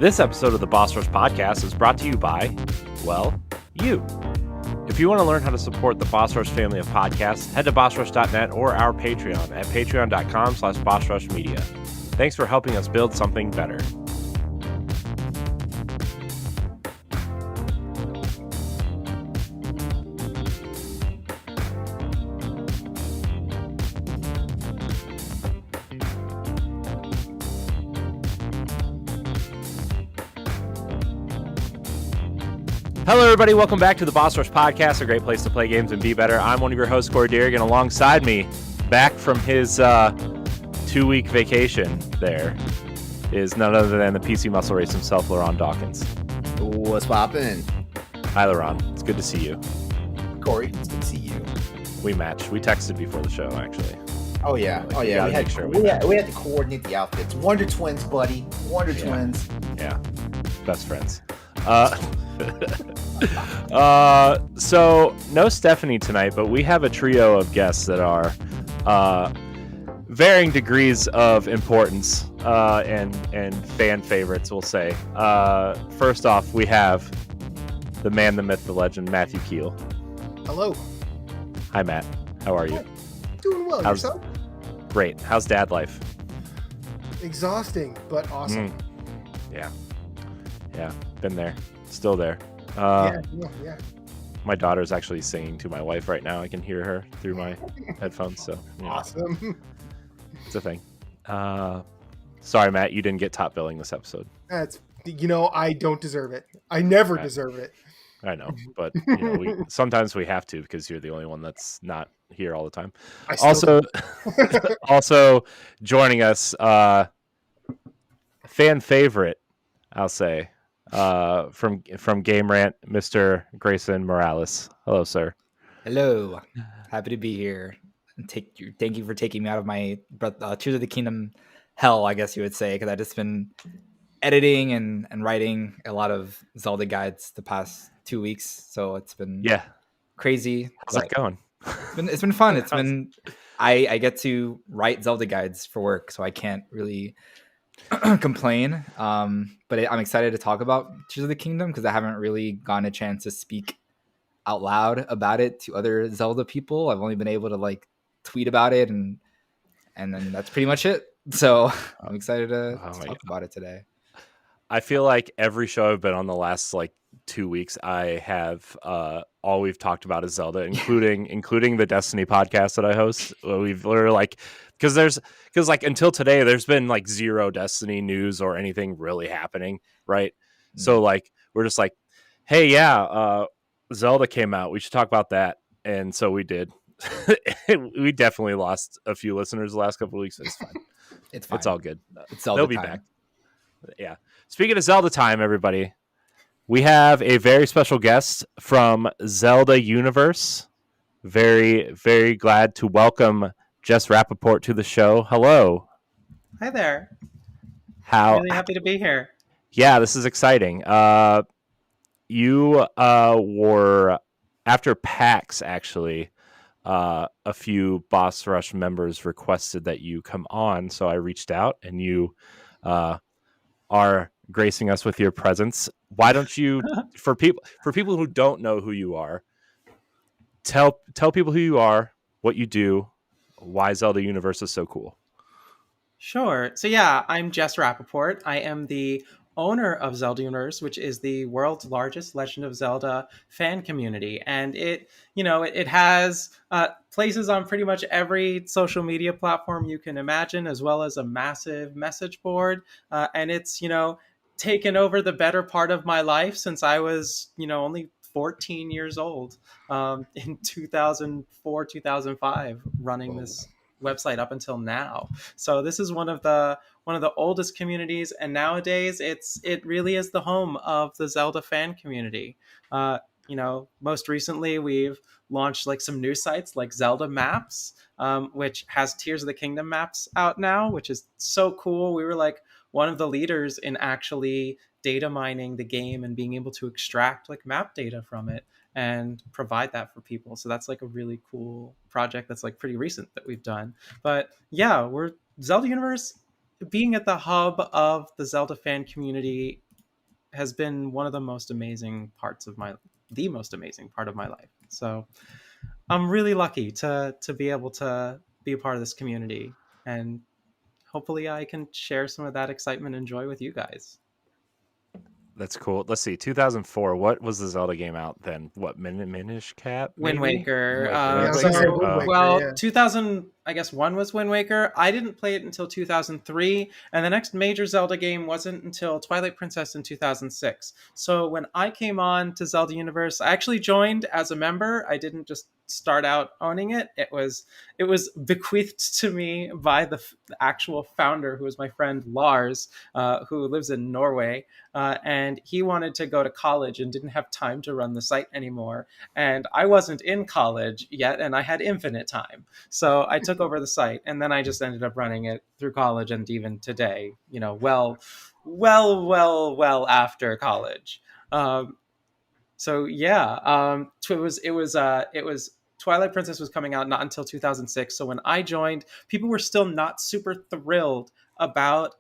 This episode of the Boss Rush Podcast is brought to you by, well, you. If you want to learn how to support the Boss Rush family of podcasts, head to bossrush.net or our Patreon at patreon.com/bossrushmedia. Thanks for helping us build something better. Hello, everybody. Welcome back to the Boss Rush Podcast, a great place to play games and be better. I'm one of your hosts, Corey Deering, and alongside me, back from his 2-week vacation there, is none other than the PC muscle race himself, LeRon Dawkins. What's poppin'? Hi, LeRon. It's good to see you. Corey, it's good to see you. We matched. We texted before the show, actually. Oh, yeah. We had to coordinate the outfits. Wonder Twins, buddy. Wonder Twins. Yeah. Best friends. So no Stephanie tonight, but we have a trio of guests that are varying degrees of importance and fan favorites, we'll say. First off, we have the man, the myth, the legend, Matthew Kiel. Hello. Hi, Matt. How are you? Hi. Doing well. Yourself? Great. How's dad life? Exhausting, but awesome. Yeah. Been there. Still there. Yeah. My daughter's actually singing to my wife right now. I can hear her through my headphones. So Awesome. It's a thing. Sorry, Matt, you didn't get top billing this episode. I don't deserve it. I never deserve it. I know, but sometimes we have to because you're the only one that's not here all the time. Also joining us, fan favorite, I'll say. From GameRant, Mr. Graysun Morales. Hello, sir. Hello. Happy to be here. And thank you for taking me out of my Tears of the Kingdom hell, I guess you would say, because I've just been editing and writing a lot of Zelda guides the past 2 weeks. So it's been crazy. How's that going? It's been fun. It's been I get to write Zelda guides for work, so I can't really complain, but I'm excited to talk about Tears of the Kingdom because I haven't really gotten a chance to speak out loud about it to other Zelda people. I've only been able to tweet about it, and then that's pretty much it. So I'm excited to talk about it today. I feel like every show I've been on the last 2 weeks, I have all we've talked about is Zelda, including the Destiny podcast that I host. We've literally because until today there's been zero Destiny news or anything really happening, right? Mm-hmm. So we're just hey, Zelda came out, we should talk about that, and so we did. We definitely lost a few listeners the last couple of weeks. It's fine. It's fine. It's all good. It's Zelda They'll be time. back. Yeah. Speaking of Zelda time, everybody, we have a very special guest from Zelda Universe. Very, very glad to welcome Jess Rappaport to the show. Hello. Hi there. Really happy to be here. Yeah, this is exciting. You were, after PAX, actually, a few Boss Rush members requested that you come on, so I reached out, and you are gracing us with your presence. Why don't you, for people who don't know who you are, tell people who you are, what you do, why Zelda Universe is so cool. Sure. So yeah, I'm Jess Rappaport. I am the owner of Zelda Universe, which is the world's largest Legend of Zelda fan community, and it has places on pretty much every social media platform you can imagine, as well as a massive message board. And it's taken over the better part of my life since I was only 14 years old in 2004, 2005, running this website up until now. So this is one of the oldest communities, and nowadays it really is the home of the Zelda fan community. Most recently we've launched some new sites like Zelda Maps, which has Tears of the Kingdom maps out now, which is so cool. We were one of the leaders in actually data mining the game and being able to extract map data from it and provide that for people. So that's a really cool project that's pretty recent that we've done. But yeah, we're Zelda Universe being at the hub of the Zelda fan community has been one of the most amazing parts of the most amazing part of my life. So I'm really lucky to be able to be a part of this community, and hopefully I can share some of that excitement and joy with you guys. That's cool. Let's see. 2004. What was the Zelda game out then? What, Minish Cap? Wind Maybe? Waker. Yeah, I was gonna say Wind Waker, Well, yeah. 2000, I guess one was Wind Waker. I didn't play it until 2003, and the next major Zelda game wasn't until Twilight Princess in 2006. So when I came on to Zelda Universe, I actually joined as a member. I didn't just start out owning it. It was bequeathed to me by the actual founder, who was my friend Lars, who lives in Norway, and he wanted to go to college and didn't have time to run the site anymore. And I wasn't in college yet, and I had infinite time. So I took over the site, and then I just ended up running it through college and even today, well after college. So yeah, it was Twilight Princess was coming out not until 2006. So when I joined, people were still not super thrilled about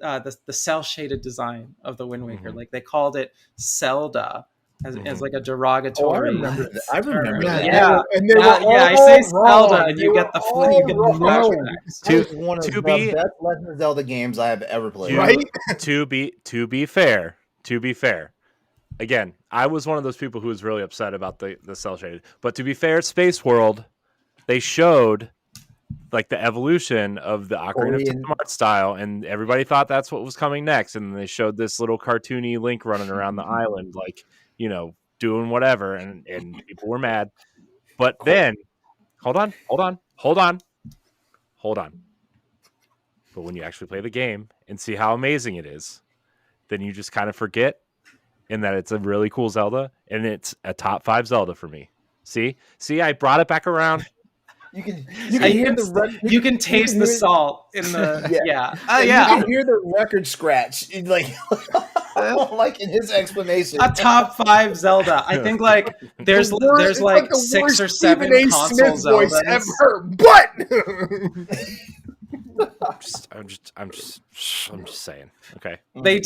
the cell shaded design of the Wind Waker. Like they called it Zelda as like a derogatory. I remember that. Yeah, And they were all I say wrong. Zelda, and you get the flashbacks. That is one of the best Legend of Zelda games I have ever played. Right? To be fair, again, I was one of those people who was really upset about the cell shaded. But to be fair, Space World, they showed like the evolution of the Ocarina of Time art style, and everybody thought that's what was coming next. And they showed this little cartoony Link running around the island, like, doing whatever, and people were mad. But then, hold on. But when you actually play the game and see how amazing it is, then you just kind of forget, and that it's a really cool Zelda, and it's a top 5 Zelda for me. See, I brought it back around. You can hear you can taste the salt in the You can hear the record scratch, like in his explanation. A top 5 Zelda. I think like there's like the 6 or worst 7 Stephen A. console Smith voice Zeldas. ever. But I'm just saying. Okay. They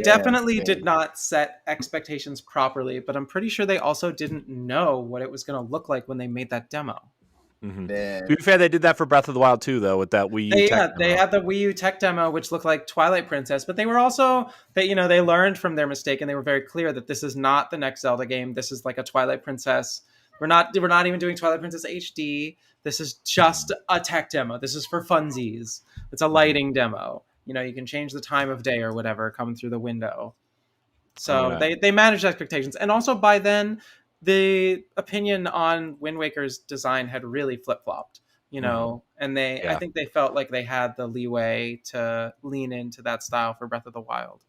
definitely did not set expectations properly, but I'm pretty sure they also didn't know what it was going to look like when they made that demo. Mm-hmm. To be fair, they did that for Breath of the Wild too, though, with that Wii U. They had the Wii U tech demo, which looked like Twilight Princess, but they were also they learned from their mistake, and they were very clear that this is not the next Zelda game. This is like a Twilight Princess. We're not even doing Twilight Princess HD. This is just a tech demo. This is for funsies. It's a lighting demo. You can change the time of day or whatever coming through the window. So they managed expectations, and also by then, the opinion on Wind Waker's design had really flip-flopped, and I think they felt like they had the leeway to lean into that style for Breath of the Wild.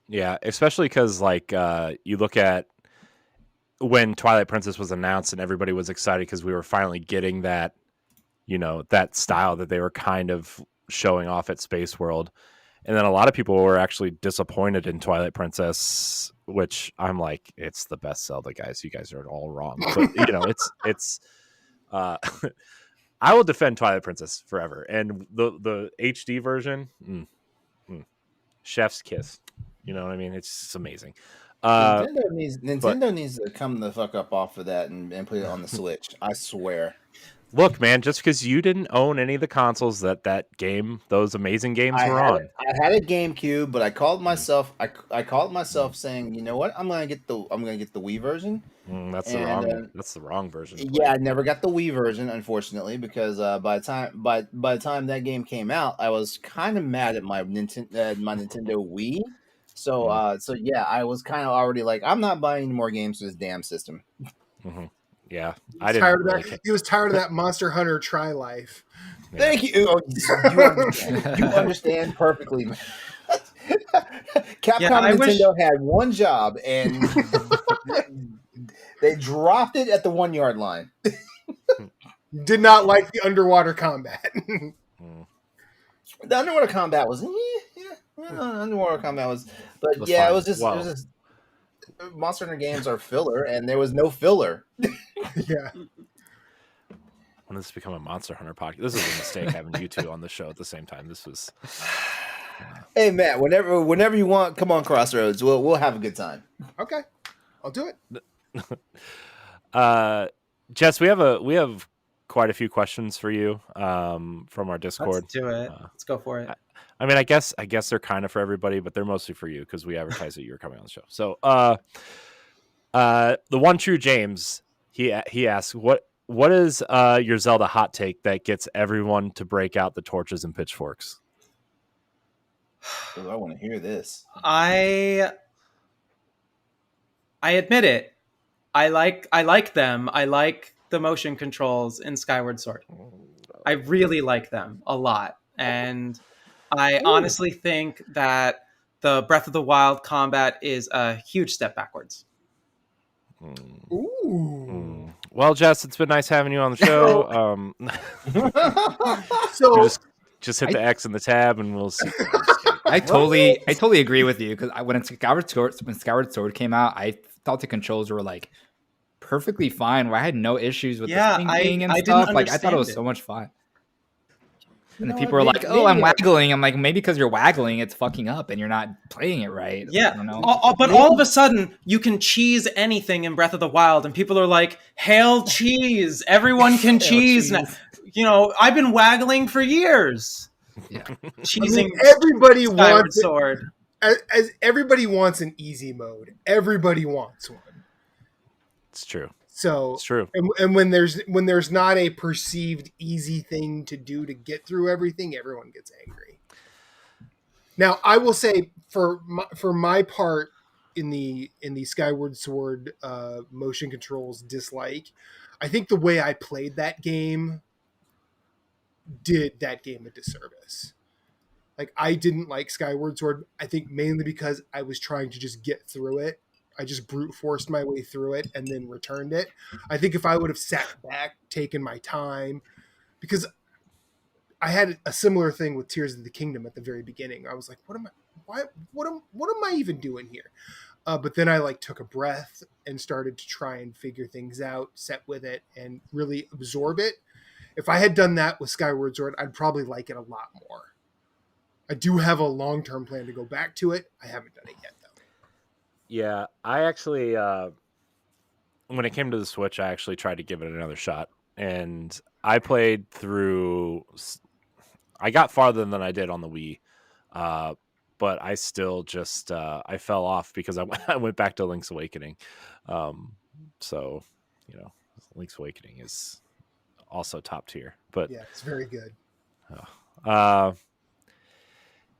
Yeah, especially because you look at when Twilight Princess was announced and everybody was excited because we were finally getting that, that style that they were kind of showing off at Space World. And then a lot of people were actually disappointed in Twilight Princess, which I'm like, it's the best Zelda, guys. You guys are all wrong. But, it's I will defend Twilight Princess forever. And the HD version, chef's kiss. You know what I mean? It's just amazing. Nintendo needs to come the fuck up off of that and put it on the Switch. I swear. Look, man, just because you didn't own any of the consoles that those amazing games were on. I had a GameCube, but I called myself saying, you know what? I'm gonna get the Wii version. That's the wrong version. Yeah, I never got the Wii version, unfortunately, because by the time that game came out, I was kind of mad at my Nintendo Wii. So yeah, I was kind of already like, I'm not buying any more games for this damn system. Mm-hmm. Yeah, He was tired of that Monster Hunter Tri Life. Yeah. Thank you. Oh, you understand perfectly. Capcom and Nintendo had one job, and they dropped it at the 1 yard line. Did not like the underwater combat. The underwater combat was, underwater combat was, but it was just Monster Hunter games are filler, and there was no filler. Yeah. When this become a Monster Hunter podcast, this is a mistake having you two on the show at the same time. This was Hey Matt, whenever you want, come on Crossroads. We'll have a good time. Okay, I'll do Uh, it. Jess, we have quite a few questions for you from our Discord. Let's do it. Let's go for it. I mean, I guess they're kind of for everybody, but they're mostly for you because we advertised that you were coming on the show. So, the one true James, he asks, what is your Zelda hot take that gets everyone to break out the torches and pitchforks? Ooh, I want to hear this. I admit it. I like them. I like the motion controls in Skyward Sword. I really like them a lot. And I honestly think that the Breath of the Wild combat is a huge step backwards. Ooh. Well, Jess, it's been nice having you on the show. So just hit the X and the tab, and we'll see. I totally agree with you because when Skyward Sword came out, I thought the controls were like perfectly fine. Where I had no issues with the swinging and stuff. Like I thought it was so much fun. And then people were like, "Oh, I'm waggling." I'm like, maybe because you're waggling, it's fucking up, and you're not playing it right. Yeah, I don't know. But all of a sudden, you can cheese anything in Breath of the Wild, and people are like, "Hail cheese! Everyone can cheese now." You know, I've been waggling for years. Yeah, cheesing. Everybody Skyward wants Sword. as everybody wants an easy mode. Everybody wants one. It's true. So It's true. And when there's not a perceived easy thing to do to get through everything, everyone gets angry. Now, I will say for my part in the Skyward Sword motion controls dislike, I think the way I played that game did that game a disservice. Like, I didn't like Skyward Sword, I think mainly because I was trying to just get through it. I just brute forced my way through it and then returned it. I think if I would have sat back, taken my time, because I had a similar thing with Tears of the Kingdom at the very beginning. I was like, what am I even doing here? But then I like took a breath and started to try and figure things out, set with it, and really absorb it. If I had done that with Skyward Sword, I'd probably like it a lot more. I do have a long-term plan to go back to it. I haven't done it yet, though. Yeah, I actually, when it came to the Switch, I actually tried to give it another shot. And I played through... I got farther than I did on the Wii. But I still just... I fell off because I went back to Link's Awakening. So, you know, Link's Awakening is also top tier. But yeah, it's very good.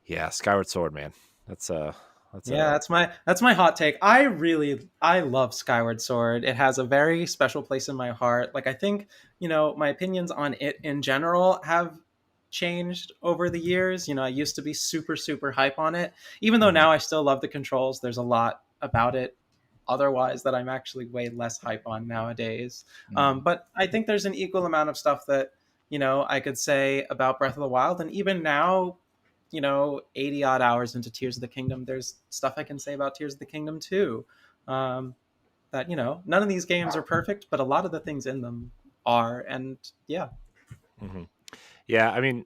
Yeah, Skyward Sword, man. That's my hot take. I love Skyward Sword. It has a very special place in my heart. Like, I think, you know, my opinions on it in general have changed over the years. You know, I used to be super, super hype on it. Even though now I still love the controls, there's a lot about it otherwise that I'm actually way less hype on nowadays. But I think there's an equal amount of stuff that, you know, I could say about Breath of the Wild. And even now, you know, 80 odd hours into Tears of the Kingdom, there's stuff I can say about Tears of the Kingdom too. That, you know, none of these games are perfect, but a lot of the things in them are. And yeah. Mm-hmm. Yeah, I mean,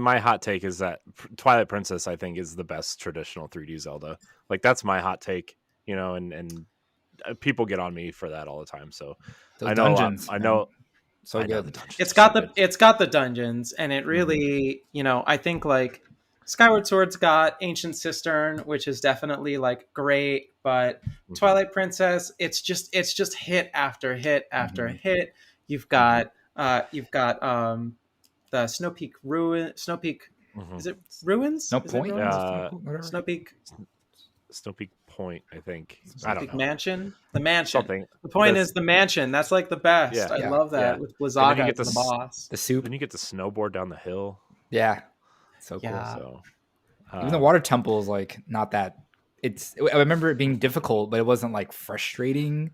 my hot take is that Twilight Princess, I think, is the best traditional 3D Zelda. Like, that's my hot take, you know, and people get on me for that all the time. So those I know, dungeons, I know. So I know good. It's got the dungeons, and it really, you know, I think like Skyward Sword's got Ancient Cistern, which is definitely like great, but Twilight Princess, it's just hit after hit after hit. You've got the Snow Peak is it Ruins? No Is Point? it Ruins? Snow Peak Point, I think. Snow I don't Peak know. Mansion? The mansion. Something. The point is the mansion. That's like the best. Yeah, I love that with Blizzaga as the boss. The soup. Then you get to snowboard down the hill. Yeah. So cool. Yeah. So even the water temple is like not that. I remember it being difficult, but it wasn't like frustrating.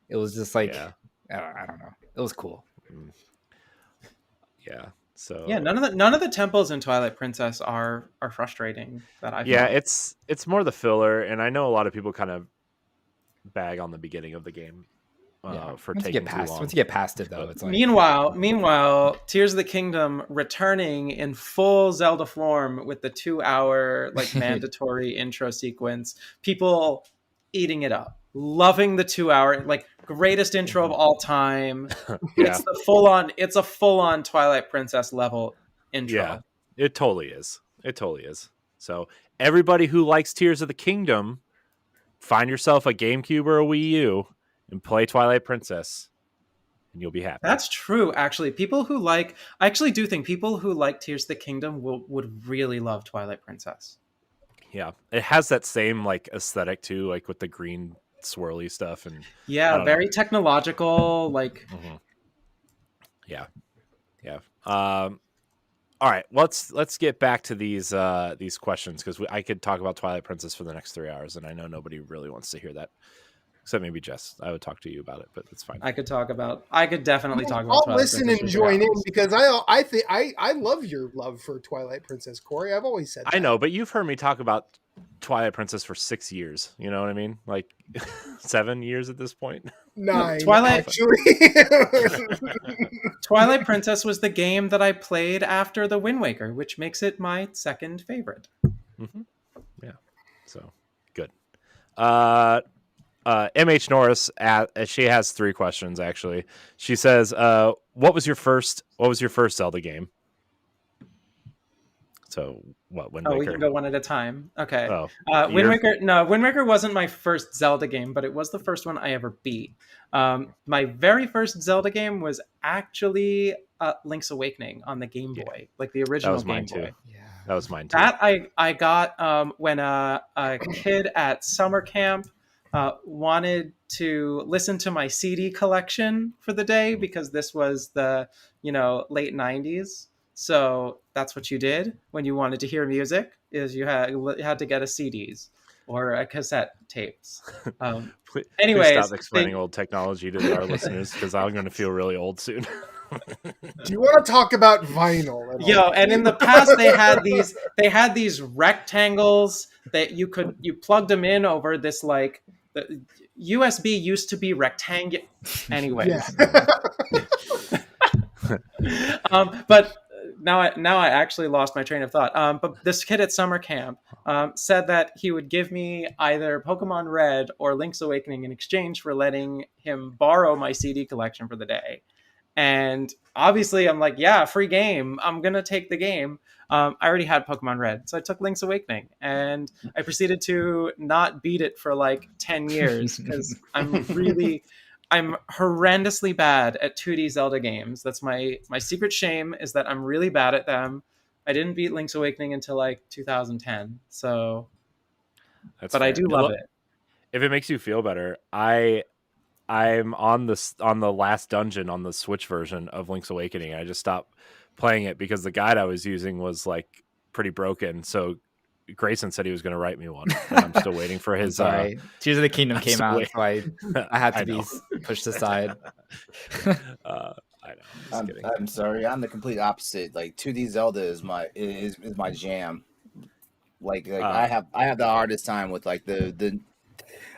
It was just like I don't know. It was cool. Yeah. So yeah, none of the temples in Twilight Princess are frustrating that I yeah, it's more the filler, and I know a lot of people kind of bag on the beginning of the game, for once you taking get too past long. once you get past it though, it's like Meanwhile, Tears of the Kingdom returning in full Zelda form with the 2-hour like mandatory intro sequence. People eating it up, loving the 2-hour like greatest intro of all time. Yeah, It's a full on Twilight Princess level intro. yeah, it totally is. It totally is. So everybody who likes Tears of the Kingdom, find yourself a GameCube or a Wii U and play Twilight Princess, and you'll be happy. That's true, actually. I actually do think people who like Tears of the Kingdom would really love Twilight Princess. Yeah, it has that same like aesthetic too, like with the green swirly stuff, and Yeah, very technological. Like, yeah. All right, let's get back to these questions because I could talk about Twilight Princess for the next 3 hours, and I know nobody really wants to hear that, except maybe Jess. I would talk to you about it, but it's fine. I could definitely talk about. I'll Twilight listen Princess and for join in 3 hours. because I think I love your love for Twilight Princess, Corey. I've always said that. I know, but you've heard me talk about Twilight Princess for 6 years. You know what I mean? Like 7 years at this point. 9. Twilight- Actually. Twilight Princess was the game that I played after the Wind Waker, which makes it my second favorite. Mm-hmm. Yeah, so good. MH Norris, she has 3 questions actually. She says, "What was your first Zelda game?" So what? Wind Waker? We can go one at a time. Okay. Oh, Wind Waker. No, Wind Waker wasn't my first Zelda game, but it was the first one I ever beat. My very first Zelda game was actually Link's Awakening on the Game Boy, like the original Game Boy. yeah. That was mine too. That I got when a kid at summer camp wanted to listen to my CD collection for the day because this was the late 90s. So that's what you did when you wanted to hear music is you had to get a CDs or a cassette tapes. Anyways, please stop explaining old technology to our listeners because I'm going to feel really old soon. Do you want to talk about vinyl? And in the past they had these rectangles that you plugged them in over this like the USB used to be rectangular. Anyways, but now I actually lost my train of thought. But this kid at summer camp said that he would give me either Pokemon Red or Link's Awakening in exchange for letting him borrow my CD collection for the day. And obviously I'm like, yeah, free game. I'm going to take the game. I already had Pokemon Red, so I took Link's Awakening and I proceeded to not beat it for like 10 years because I'm horrendously bad at 2D Zelda games. That's my secret shame is that I'm really bad at them. I didn't beat Link's Awakening until like 2010. So, but fair. I do love it. If it makes you feel better, I'm on the last dungeon on the Switch version of Link's Awakening. I just stopped playing it because the guide I was using was like pretty broken. So Graysun said he was going to write me one. And I'm still waiting for his. Tears of the Kingdom came out, so I had to be pushed aside. I know. I'm sorry. I'm the complete opposite. Like 2D Zelda is my jam. Like I have the hardest time with like the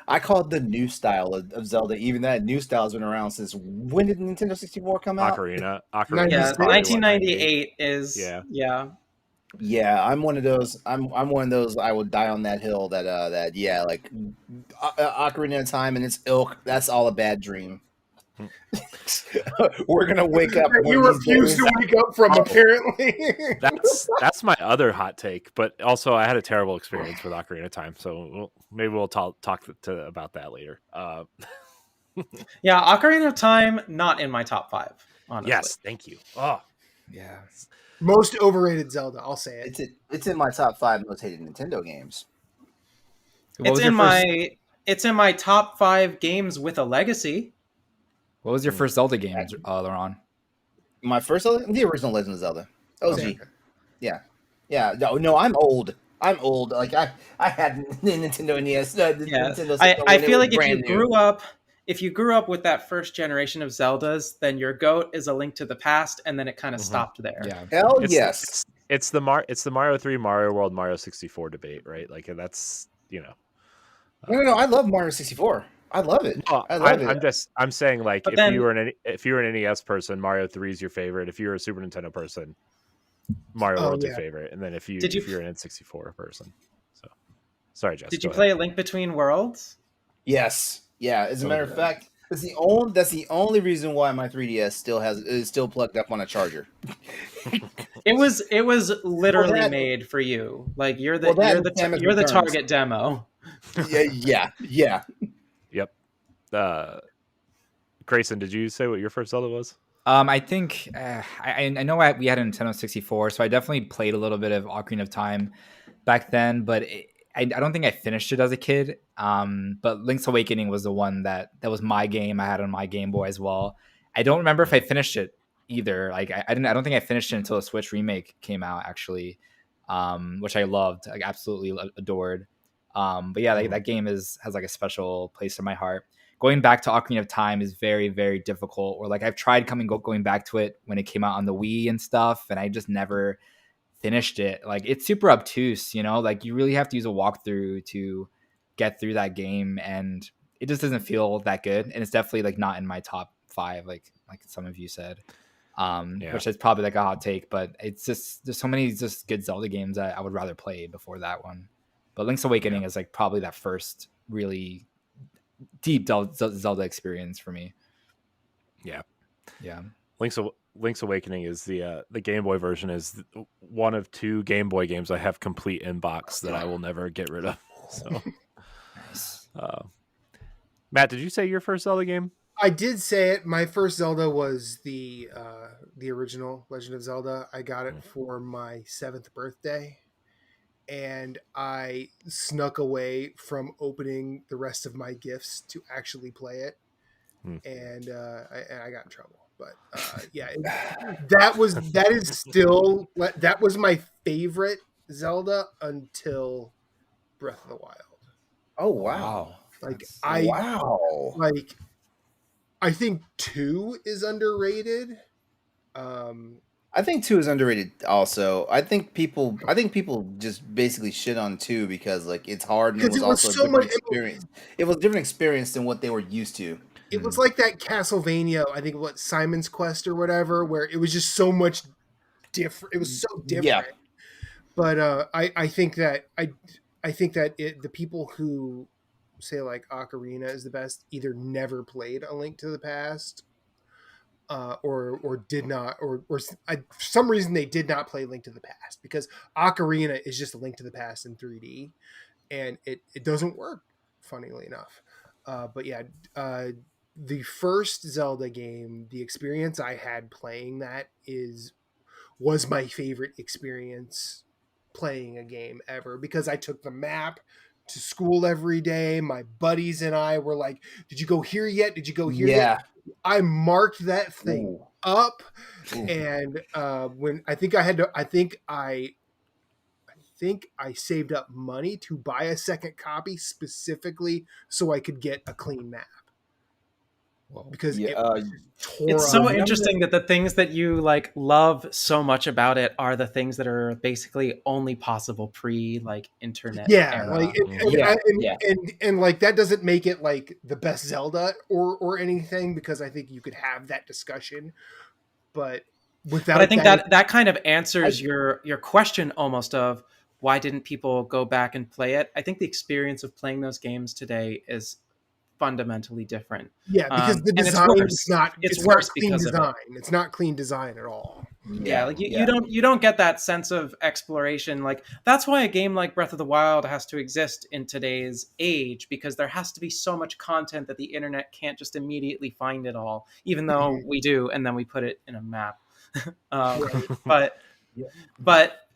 I call it the new style of Zelda. Even that new style has been around since when did Nintendo 64 come out? Ocarina. Yeah, 1998 is Yeah, I'm one of those. I'm one of those. I will die on that hill. Like Ocarina of Time and its ilk. That's all a bad dream. We're gonna wake up. You refuse to wake up from apparently. That's my other hot take. But also, I had a terrible experience with Ocarina of Time, so maybe we'll talk about that later. Yeah, Ocarina of Time not in my top 5. Honestly. Yes, thank you. Oh, yeah. Most overrated Zelda, I'll say it. It's in my top 5 most hated Nintendo games. It's in my top 5 games with a legacy. What was your first Zelda game, LeRon? My first Zelda? The original Legend of Zelda. OG. Okay. Yeah. No, I'm old. Like I had Nintendo NES. Nintendo I feel like if you grew up with that first generation of Zeldas, then your GOAT is A Link to the Past, and then it kind of stopped there. Yeah. Hell yes. It's the Mario 3, Mario World, Mario 64 debate, right? Like that's No. I love Mario 64. I love it. No, I love it. I'm saying like But if then- you were an NES person, Mario 3 is your favorite. If you're a Super Nintendo person, Mario Oh, World's yeah. your favorite. And then if Did you- you're an N64 person, so sorry, Jess. Did go you ahead. play A Link Between Worlds? Yes. Yeah. As a Oh, matter of yeah. fact, that's the only reason why my 3DS is still plugged up on a charger. It was literally that- made for you. Like you're Well, that and the Samus you're the Returns. target demo. Yeah. Yep. Graysun, did you say what your first Zelda was? I think I know we had a Nintendo 64, so I definitely played a little bit of Ocarina of Time back then, but I don't think I finished it as a kid. But Link's Awakening was the one that was my game. I had on my Game Boy as well. I don't remember if I finished it either. Like I don't think I finished it until the Switch remake came out actually, which I loved, like absolutely adored. But yeah, that game has like a special place in my heart. Going back to Ocarina of Time is very, very difficult. Or like I've tried going back to it when it came out on the Wii and stuff, and I just never finished it. Like it's super obtuse, like you really have to use a walkthrough to get through that game, and it just doesn't feel that good. And it's definitely like not in my top 5, like some of you said, which is probably like a hot take, but it's just there's so many just good Zelda games that I would rather play before that one. But Link's Awakening is like probably that first really deep Zelda experience for me. Yeah. Link's Awakening is the Game Boy version is one of 2 Game Boy games I have complete in box that I will never get rid of. So, nice. Matt, did you say your first Zelda game? I did say it. My first Zelda was the original Legend of Zelda. I got it for my 7th birthday, and I snuck away from opening the rest of my gifts to actually play it, and I got in trouble. But that was my favorite Zelda until Breath of the Wild. Oh wow! I think 2 is underrated. I think 2 is underrated also. I think people just basically shit on 2 because like it's hard and it was also a different experience. It was a different experience than what they were used to. It was like that Castlevania, I think Simon's Quest or whatever, where it was just so much different. It was so different. Yeah. But I think that the people who say like Ocarina is the best either never played A Link to the Past, or did not, or for some reason they did not play Link to the Past, because Ocarina is just A Link to the Past in 3D, and it doesn't work, funnily enough. But yeah, the first Zelda game, the experience I had playing that was my favorite experience playing a game ever, because I took the map to school every day. My buddies and I were like, "Did you go here yet? Did you go here yet?" I marked that thing up, and when I think I saved up money to buy a second copy specifically so I could get a clean map. Because it's so interesting that the things that you like love so much about it are the things that are basically only possible pre like internet era. And like that doesn't make it like the best Zelda or anything, because I think you could have that discussion, but I think that kind of answers your question almost of why didn't people go back and play it. I think the experience of playing those games today is fundamentally different. Yeah, because the design is not. It's worse because design. It's not clean design at all. Yeah, like you don't get that sense of exploration. Like that's why a game like Breath of the Wild has to exist in today's age, because there has to be so much content that the internet can't just immediately find it all, even though we do, and then we put it in a map. But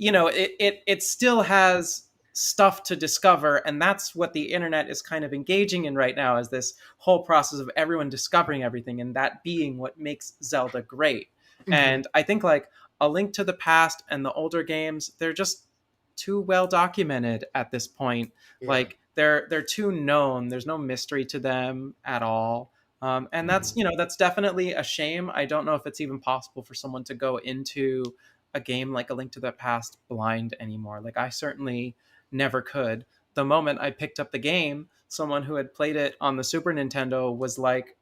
it still has stuff to discover, and that's what the internet is kind of engaging in right now, is this whole process of everyone discovering everything, and that being what makes Zelda great. And I think like A Link to the Past and the older games, they're just too well documented at this point. Like they're too known. There's no mystery to them at all. And that's definitely a shame. I don't know if it's even possible for someone to go into a game like A Link to the Past blind anymore. Like I certainly never could. the moment I picked up the game, someone who had played it on the Super Nintendo was like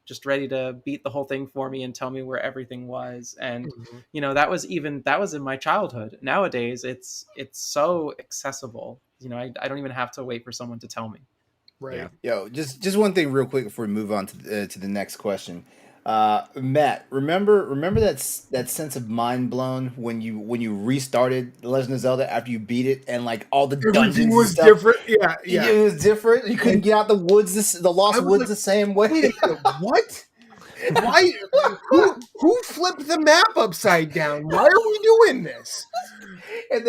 just ready to beat the whole thing for me and tell me where everything was. And that was in my childhood. Nowadays it's so accessible. I don't even have to wait for someone to tell me. Right. Yo, just one thing real quick before we move on to the next question. Matt, remember that sense of mind blown when you restarted The Legend of Zelda after you beat it, and like all the Everything dungeons was and stuff, different. Yeah. it was different. You couldn't get out the woods, the lost woods, like, the same way. Wait a minute, what? Why? Who flipped the map upside down? Why are we doing this? And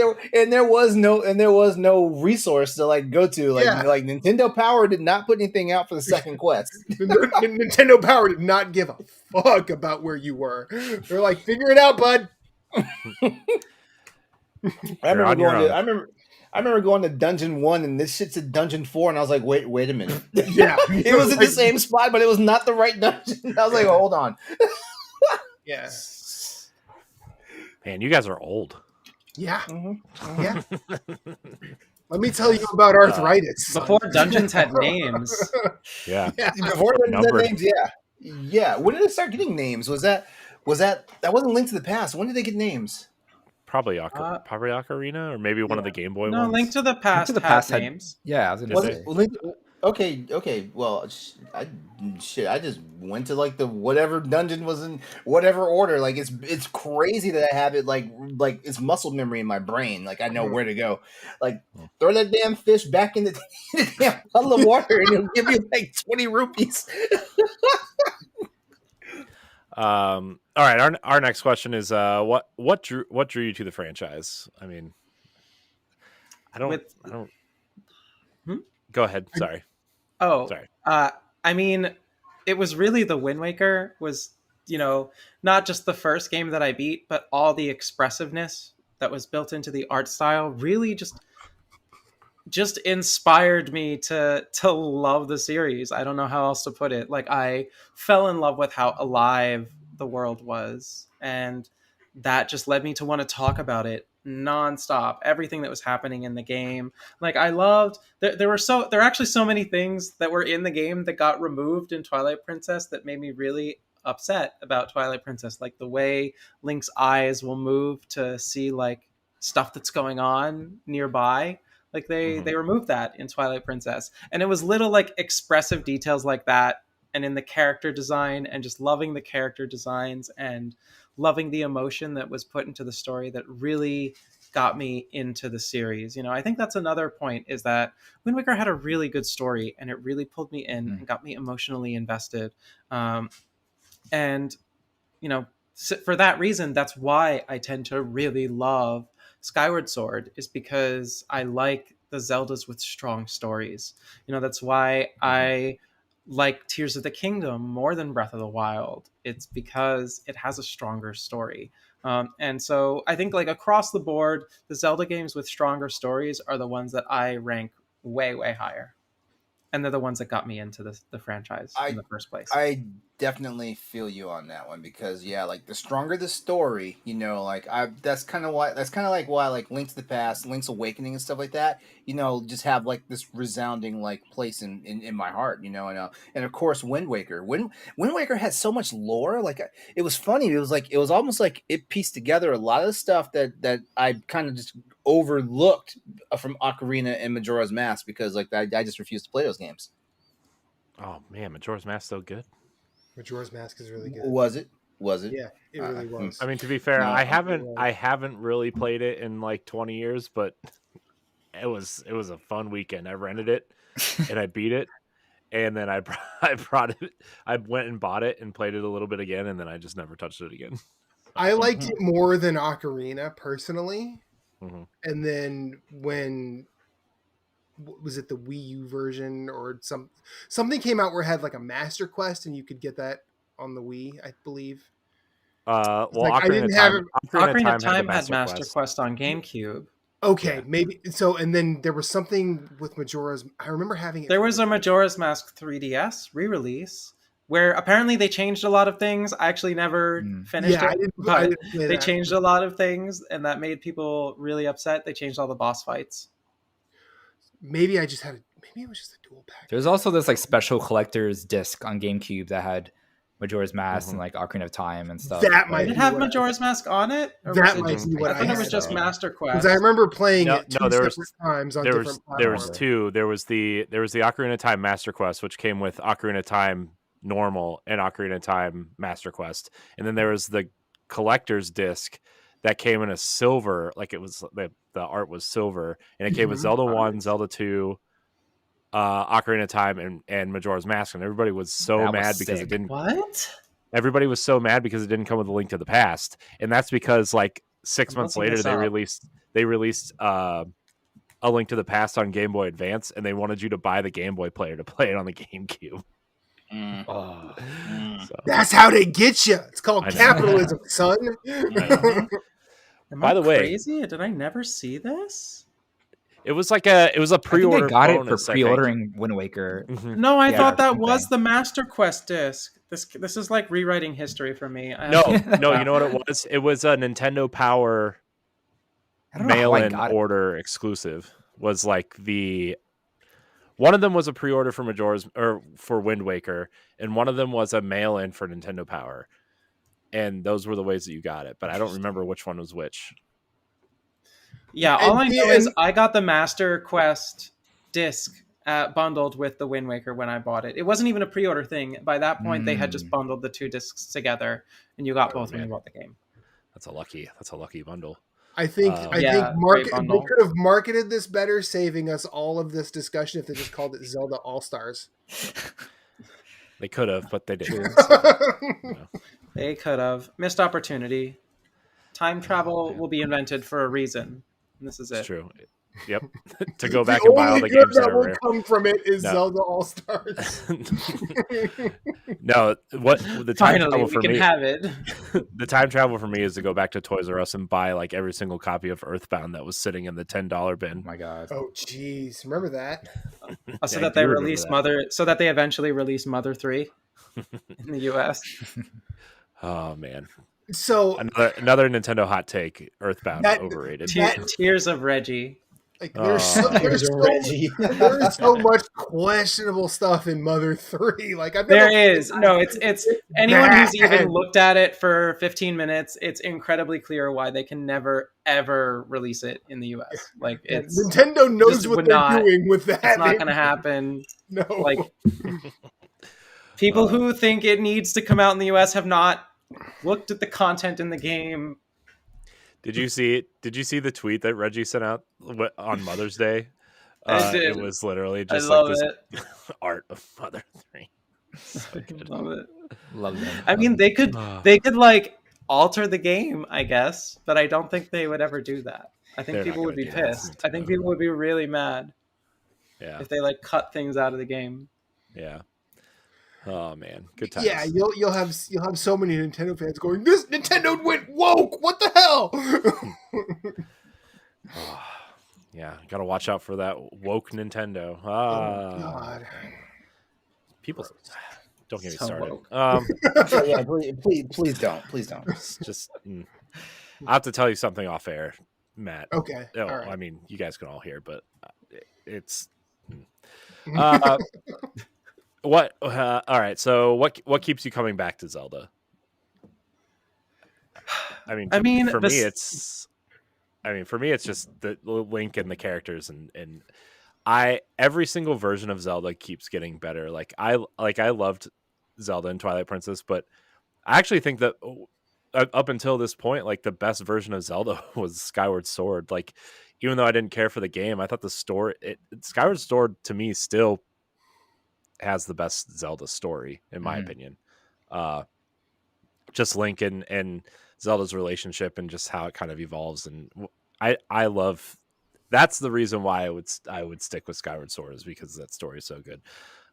there was no resource to like go to. Like Nintendo Power did not put anything out for the second quest. Nintendo Power did not give a fuck about where you were. They're like, figure it out, bud. I remember going to Dungeon 1 and this shit's at Dungeon 4 and I was like, wait a minute. Yeah. It was in the same spot, but it was not the right dungeon. I was like, hold on. Yeah. Man, you guys are old. Yeah. Yeah. Let me tell you about arthritis. Before dungeons had names. Yeah. Before dungeons had names, yeah. When did they start getting names? That wasn't Link to the Past. When did they get names? Probably Ocarina, or maybe one of the Game Boy ones. No, Link to the Past had names. Yeah, I was gonna say. Okay. Well, I just went to like the whatever dungeon was in whatever order. Like it's crazy that I have it like it's muscle memory in my brain. Like I know where to go. Like throw that damn fish back in the damn puddle of water, and it'll give you like 20 rupees. All right, our next question is what drew you to the franchise? I mean, I don't. Go ahead. Sorry. Oh, sorry. I mean, it was really the Wind Waker was, not just the first game that I beat, but all the expressiveness that was built into the art style really just inspired me to love the series. I don't know how else to put it. Like I fell in love with how alive the world was, and that just led me to want to talk about it nonstop. Everything that was happening in the game, like I loved. There are actually so many things that were in the game that got removed in Twilight Princess that made me really upset about Twilight Princess, like the way Link's eyes will move to see like stuff that's going on nearby. Like they removed that in Twilight Princess, and it was little like expressive details like that, and in the character design, and just loving the character designs and loving the emotion that was put into the story that really got me into the series. I think that's another point, is that Wind Waker had a really good story, and it really pulled me in and got me emotionally invested. And for that reason, that's why I tend to really love Skyward Sword, is because I like the Zeldas with strong stories. That's why I like Tears of the Kingdom more than Breath of the Wild. It's because it has a stronger story. And so I think like across the board, the Zelda games with stronger stories are the ones that I rank way, way higher. And they're the ones that got me into the franchise in the first place. I definitely feel you on that one, because like the stronger the story, that's kind of like why like Link to the Past, Link's Awakening and stuff like that, just have like this resounding like place in my heart, and of course Wind Waker. Wind Waker had so much lore. Like it was funny. It was almost like it pieced together a lot of the stuff that I kind of just overlooked from Ocarina and Majora's Mask, because like I just refused to play those games. Oh man, Majora's Mask so good. Majora's Mask is really good. Was it? Yeah, it really was. I mean, to be fair, I haven't really played it in like 20 years, but it was a fun weekend. I rented it and I beat it, and then I brought it. I went and bought it and played it a little bit again, and then I just never touched it again. I liked it more than Ocarina personally. Mm-hmm. And then when was it the Wii U version or something came out where it had like a Master Quest, and you could get that on the Wii, I believe. Well, like, I didn't have Ocarina of Time had Master Quest on GameCube. Okay, maybe so. And then there was something with Majora's. I remember having it. There was a Majora's Mask 3DS re-release where apparently they changed a lot of things. I actually never finished it, but they changed a lot of things, and that made people really upset. They changed all the boss fights. maybe it was just a dual pack. There's also this like special collector's disc on GameCube that had Majora's Mask and like Ocarina of Time and stuff. That might Did it have Majora's Mask on it? Or That was it might just, be what I thought I it was had, just though. Master Because Quest. I remember playing it two there separate times on there different was platforms. two. There was the Ocarina of Time Master Quest, which came with Ocarina of Time Normal and Ocarina of Time Master Quest, and then there was the collector's disc that came in a silver, like it was the art was silver, and it came with Zelda 1, Zelda 2, Ocarina of Time, and Majora's Mask, and everybody was so That was mad because it sick. didn't. What? Everybody was so mad because it didn't come with a Link to the Past, and that's because like 6 I'm months looking later this up. they released a Link to the Past on Game Boy Advance, and they wanted you to buy the Game Boy player to play it on the GameCube. So, That's how they get you. It's called I know. capitalism, son. Am By I the way- crazy? Did I never see this? it was a I think pre-order. I got it for bonus, I think. pre-ordering Wind Waker. Mhm. No, I Yeah, thought that same was thing. the Master Quest disc. This is like rewriting history for me. No, you know what it was? It was a Nintendo Power I don't know how I mail-in got it. order exclusive. Was like one of them was a pre-order for Majora's or for Wind Waker, and one of them was a mail-in for Nintendo Power. And those were the ways that you got it, but I don't remember which one was which. Yeah, all I And- know is and- I got the Master Quest disc bundled with the Wind Waker when I bought it. It wasn't even a pre-order thing. By that point, they had just bundled the two discs together, and you got both when you bought the game. That's a lucky bundle. I think Yeah, great they bundle. could have marketed this better, saving us all of this discussion if they just called it Zelda All Stars. They could have, but they didn't. They could have. Missed opportunity. Time travel will be invented for a reason. And this is It's it. true. Yep. To go The back and buy all only the good games that that are will rare. come from it is No. Zelda All Stars. No, what the time Finally, travel we for can me? have it. The time travel for me is to go back to Toys R Us and buy like every single copy of Earthbound that was sitting in the $10 Oh bin. my god. Oh, jeez, remember that? So Yeah, I that they do remember release that. Mother. So that they eventually release Mother 3 in the U.S. Oh man, So, another Nintendo hot take: Earthbound That- overrated. Tears of Reggie. like, there's Here's a Reggie. there's so much questionable stuff in Mother 3. Like, I've There never, is no. It's anyone who's bad. even looked at it for 15 minutes. It's incredibly clear why they can never ever release it in the U.S. Like it's Nintendo knows just what would they're not- doing with that. it's not going to happen. No. Like people who think it needs to come out in the U.S. have not looked at the content in the game. Did you see it? Did you see the tweet that Reggie sent out on Mother's Day? I did. It was literally I just love like it. this art of Mother 3. So good. Love it. Love them. I mean, they could like alter the game, I guess, but I don't think they would ever do that. I think They're not people would be gonna do that. pissed. I think people would be really mad Yeah, if they like cut things out of the game. yeah. Oh man, good times. Yeah, you'll have so many Nintendo fans going, "This Nintendo went woke. What the hell?" Yeah, gotta watch out for that woke Nintendo. Oh, God. People, don't get me So started. woke. Yeah, please don't. It's just I have to tell you something off air, Matt. Okay. Oh, all right. I mean, you guys can all hear, but it's what. All right. So, what keeps you coming back to Zelda? I mean, for me, it's. I mean, for me, it's just the Link and the characters, and every single version of Zelda keeps getting better. I loved Zelda and Twilight Princess, but I actually think that up until this point, like the best version of Zelda was Skyward Sword. Like, even though I didn't care for the game, I thought the story, Skyward Sword to me still has the best Zelda story in my opinion. Just Link and Zelda's relationship and just how it kind of evolves, and I love. That's the reason why I would stick with Skyward Sword, is because that story is so good.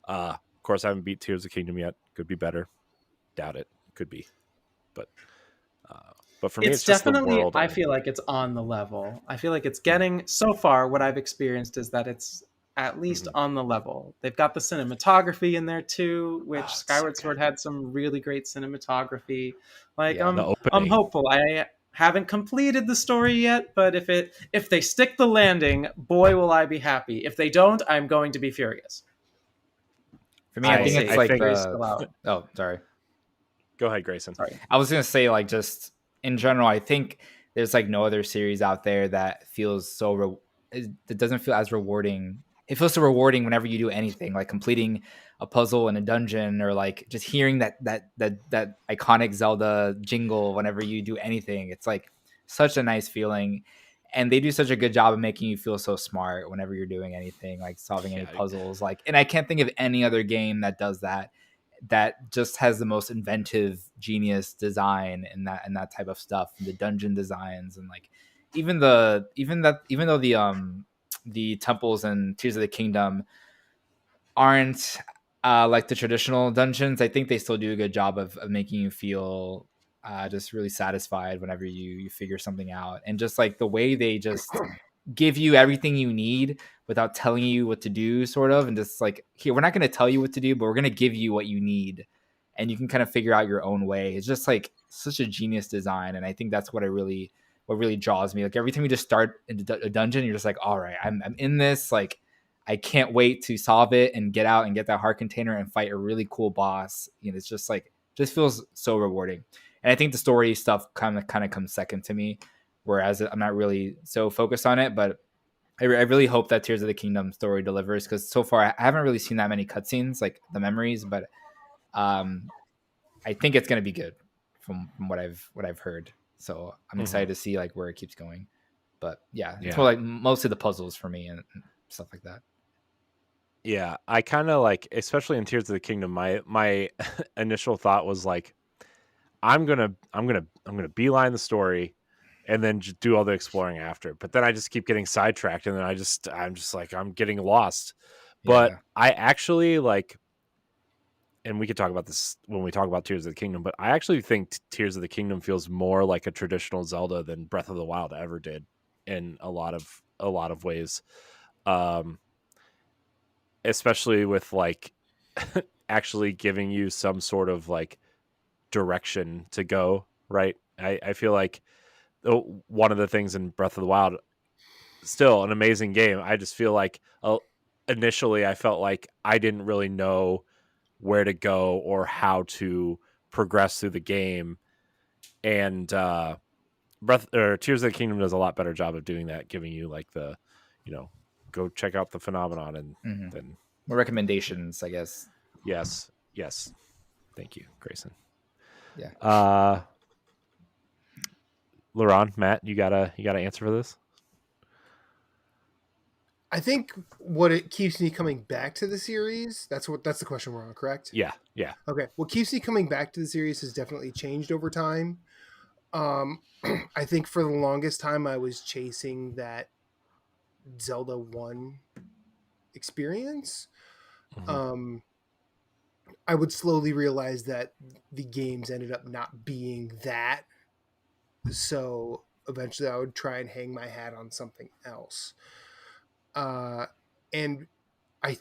Of course, I haven't beat Tears of the Kingdom yet. Could be better. Doubt it. Could be, but for me, it's just definitely. the world. I feel like it's on the level. I feel like it's getting so far. What I've experienced is that it's at least on the level. They've got the cinematography in there too, which Skyward Sword had some really great cinematography. Like Yeah, the I'm opening. hopeful. haven't completed the story yet, but if they stick the landing, boy will I be happy. If they don't, I'm going to be furious. For me, I think it's like Still out. Oh, sorry. Go ahead, Graysun. Sorry. I was gonna say, like, just in general, I think there's like no other series out there that feels so that doesn't feel as rewarding. It feels so rewarding whenever you do anything, like completing a puzzle in a dungeon, or like just hearing that iconic Zelda jingle whenever you do anything. It's like such a nice feeling, and they do such a good job of making you feel so smart whenever you're doing anything, like solving any puzzles. Like, and I can't think of any other game that does that. That just has the most inventive, genius design and that type of stuff. The dungeon designs, and like even though the temples and Tears of the Kingdom aren't like the traditional dungeons, I think they still do a good job of making you feel just really satisfied whenever you figure something out. And just like the way they just give you everything you need without telling you what to do, sort of, and just like, here, we're not going to tell you what to do, but we're going to give you what you need, and you can kind of figure out your own way. It's just like such a genius design, and I think that's what really draws me. Like every time you just start a dungeon, you're just like, all right, I'm in this. Like, I can't wait to solve it and get out and get that heart container and fight a really cool boss. You know, it's just like, just feels so rewarding. And I think the story stuff kind of comes second to me, whereas I'm not really so focused on it. But I really hope that Tears of the Kingdom story delivers, because so far I haven't really seen that many cutscenes, like the memories. But I think it's going to be good from what I've heard. So I'm excited to see like where it keeps going. But yeah, it's more like most of the puzzles for me and stuff like that. Yeah, I kind of like, especially in Tears of the Kingdom, my initial thought was like, I'm gonna beeline the story, and then just do all the exploring after. But then I just keep getting sidetracked, and then I'm just like, I'm getting lost. But I actually like, and we could talk about this when we talk about Tears of the Kingdom, but I actually think Tears of the Kingdom feels more like a traditional Zelda than Breath of the Wild ever did in a lot of ways. Especially with like actually giving you some sort of like direction to go, right? I feel like one of the things in Breath of the Wild, still an amazing game, I just feel like initially I felt like I didn't really know where to go or how to progress through the game, and Tears of the Kingdom does a lot better job of doing that, giving you like the, go check out the phenomenon, and then more recommendations, I guess. Yes. Thank you, Graysun. Yeah. LeRon, Matt, you gotta answer for this. I think what it keeps me coming back to the series, that's the question we're on, correct? Yeah. Okay. What keeps me coming back to the series has definitely changed over time. I think for the longest time I was chasing that Zelda 1 experience. I would slowly realize that the games ended up not being that. So eventually I would try and hang my hat on something else. And I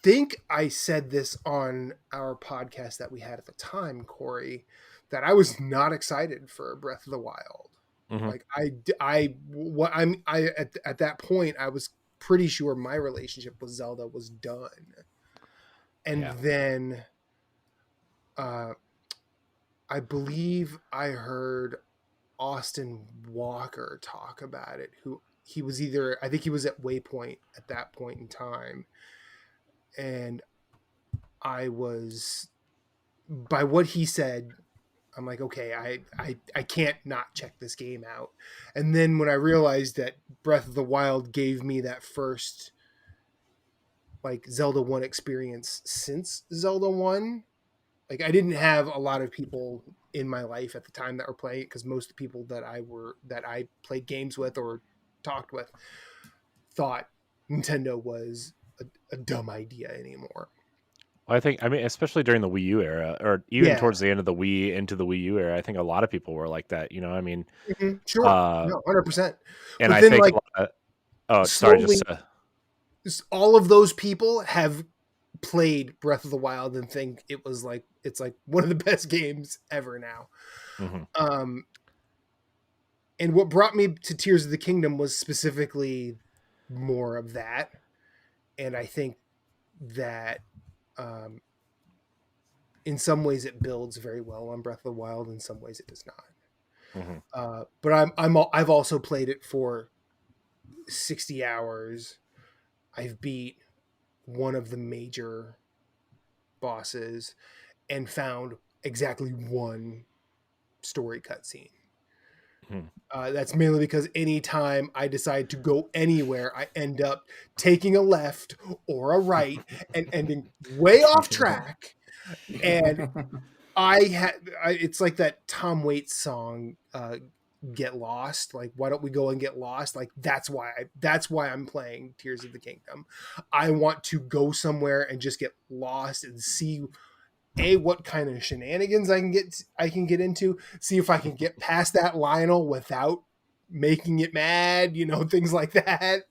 think I said this on our podcast that we had at the time, Corey, that I was not excited for Breath of the Wild. Like at that point, I was pretty sure my relationship with Zelda was done. And then I believe I heard Austin Walker talk about it, I think he was at Waypoint at that point in time. And I was, by what he said, I'm like, okay, I can't not check this game out. And then when I realized that Breath of the Wild gave me that first like Zelda 1 experience since Zelda 1, like I didn't have a lot of people in my life at the time that were playing it, because most of the people that I played games with or talked with thought Nintendo was a dumb idea anymore. Well, I mean, especially during the Wii U era, or even towards the end of the Wii into the Wii U era, I think a lot of people were like that. I mean, sure, no, 100%. And but I then, think, like, sorry, all of those people have played Breath of the Wild and think it's like one of the best games ever now. And what brought me to Tears of the Kingdom was specifically more of that. And I think that in some ways it builds very well on Breath of the Wild. In some ways it does not. But I've also played it for 60 hours. I've beat one of the major bosses and found exactly one story cutscene. That's mainly because anytime I decide to go anywhere, I end up taking a left or a right and ending way off track. And it's like that Tom Waits song, Get Lost. Like, why don't we go and get lost? Like, that's why I'm playing Tears of the Kingdom. I want to go somewhere and just get lost and see what kind of shenanigans I can get into, see if I can get past that Lionel without making it mad, things like that.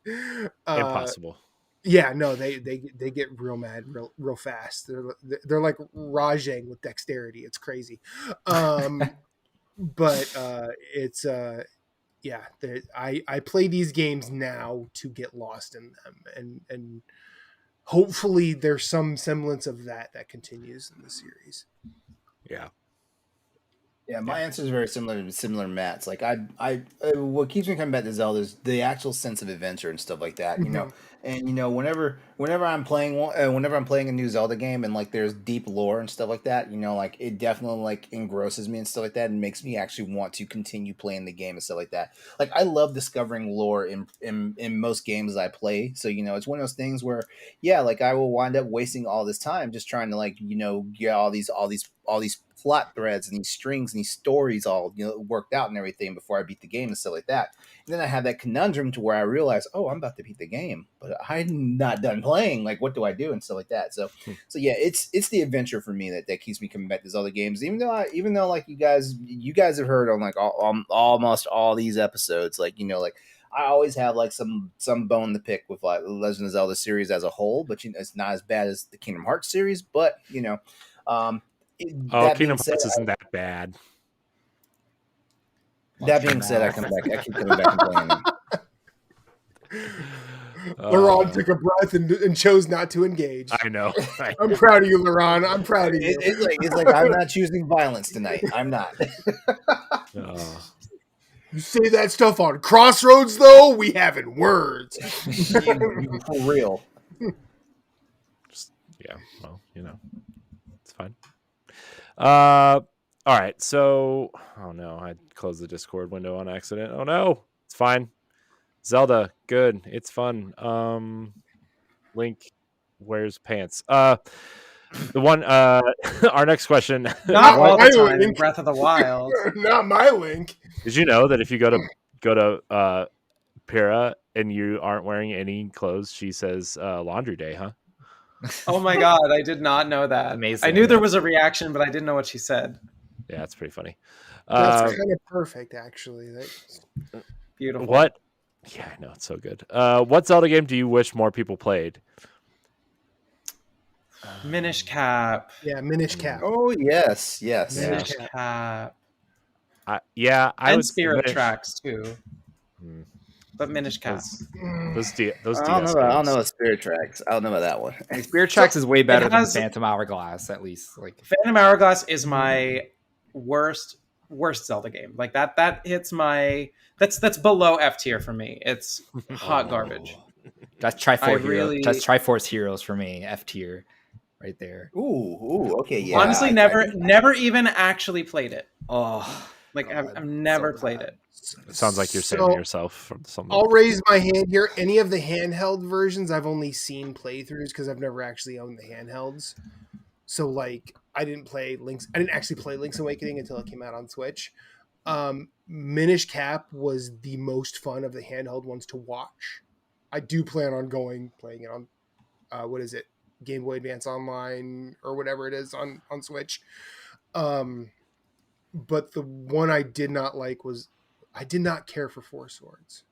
Impossible. Yeah, no, they get real mad real fast. They're like Rajang with dexterity. It's crazy. But it's I play these games now to get lost in them, and hopefully there's some semblance of that continues in the series. Yeah. Yeah, my answer is very similar to Matt's. Like, what keeps me coming back to Zelda is the actual sense of adventure and stuff like that. And whenever I'm playing a new Zelda game and like there's deep lore and stuff like that, like it definitely like engrosses me and stuff like that and makes me actually want to continue playing the game and stuff like that. Like, I love discovering lore in most games I play. So it's one of those things where like I will wind up wasting all this time just trying to like get all these plot threads and these strings and these stories all worked out and everything before I beat the game and stuff like that. And then I have that conundrum to where I realize, oh, I'm about to beat the game, but I'm not done playing. Like, what do I do and stuff like that? So yeah, it's the adventure for me that keeps me coming back to these other games. Even though like you guys have heard on like almost all these episodes, like like I always have like some bone to pick with like the Legend of Zelda series as a whole, but it's not as bad as the Kingdom Hearts series, but Kingdom said, Hearts isn't that bad. That being said, I keep coming back and playing them. LeRon took a breath and chose not to engage. I know. I'm proud of you, LeRon. I'm proud of you. It's like I'm not choosing violence tonight. I'm not. You say that stuff on Crossroads, though, we having words. For real. Well, it's fine. All right, so oh no, I closed the Discord window on accident. Oh no, it's fine. Zelda, good, it's fun. Link wears pants. The one our next question. Not all the time in Breath of the Wild. Not my Link. Did you know that if you go to Pyrrha and you aren't wearing any clothes, she says laundry day, huh? Oh my god, I did not know that. Amazing. I knew there was a reaction, but I didn't know what she said. Yeah, it's pretty funny. That's kind of perfect, actually. That's beautiful. What? Yeah, I know, it's so good. What Zelda game do you wish more people played? Minish Cap. Yeah, Minish Cap. Oh yes. Minish Cap. And Spirit Tracks too. But Minish Cap. Those I don't know what Spirit Tracks. I don't know about that one. Spirit Tracks is way better than Phantom Hourglass, at least. Like Phantom Hourglass is my worst Zelda game. Like that hits my that's below F tier for me. It's hot garbage. That's Triforce Heroes for me. F tier, right there. Ooh, okay, yeah. Honestly, never even actually played it. Oh, like I've never played it. It sounds like you're saving yourself from something. I'll raise my hand here. Any of the handheld versions, I've only seen playthroughs because I've never actually owned the handhelds. So, like, I didn't actually play Link's Awakening until it came out on Switch. Minish Cap was the most fun of the handheld ones to watch. I do plan on playing it on, Game Boy Advance Online or whatever it is on Switch. But the one I did not like was, I did not care for Four Swords.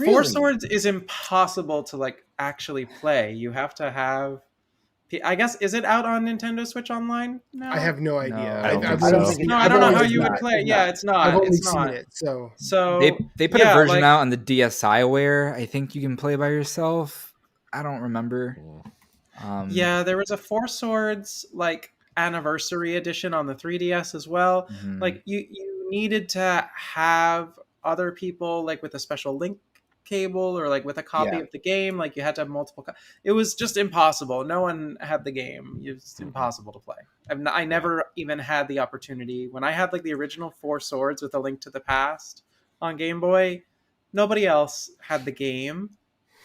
Four Swords is impossible to like actually play. You have to have I guess, is it out on Nintendo Switch Online now? I have no idea. I don't I've think only so. seen- No, I I've don't know only how seen you would it. play. Yeah, it's not. I've only It's seen not. it. So So They put a yeah, version like, out on the DSiWare. I think you can play by yourself. I don't remember. Yeah, there was a Four Swords like anniversary edition on the 3DS as well. Mhm. Like you needed to have other people like with a special link cable or like with a copy Yeah. of the game. Like you had to have multiple. It was just impossible. No one had the game. It's impossible to play. I never even had the opportunity when I had like the original Four Swords with A Link to the Past on Game Boy. Nobody else had the game.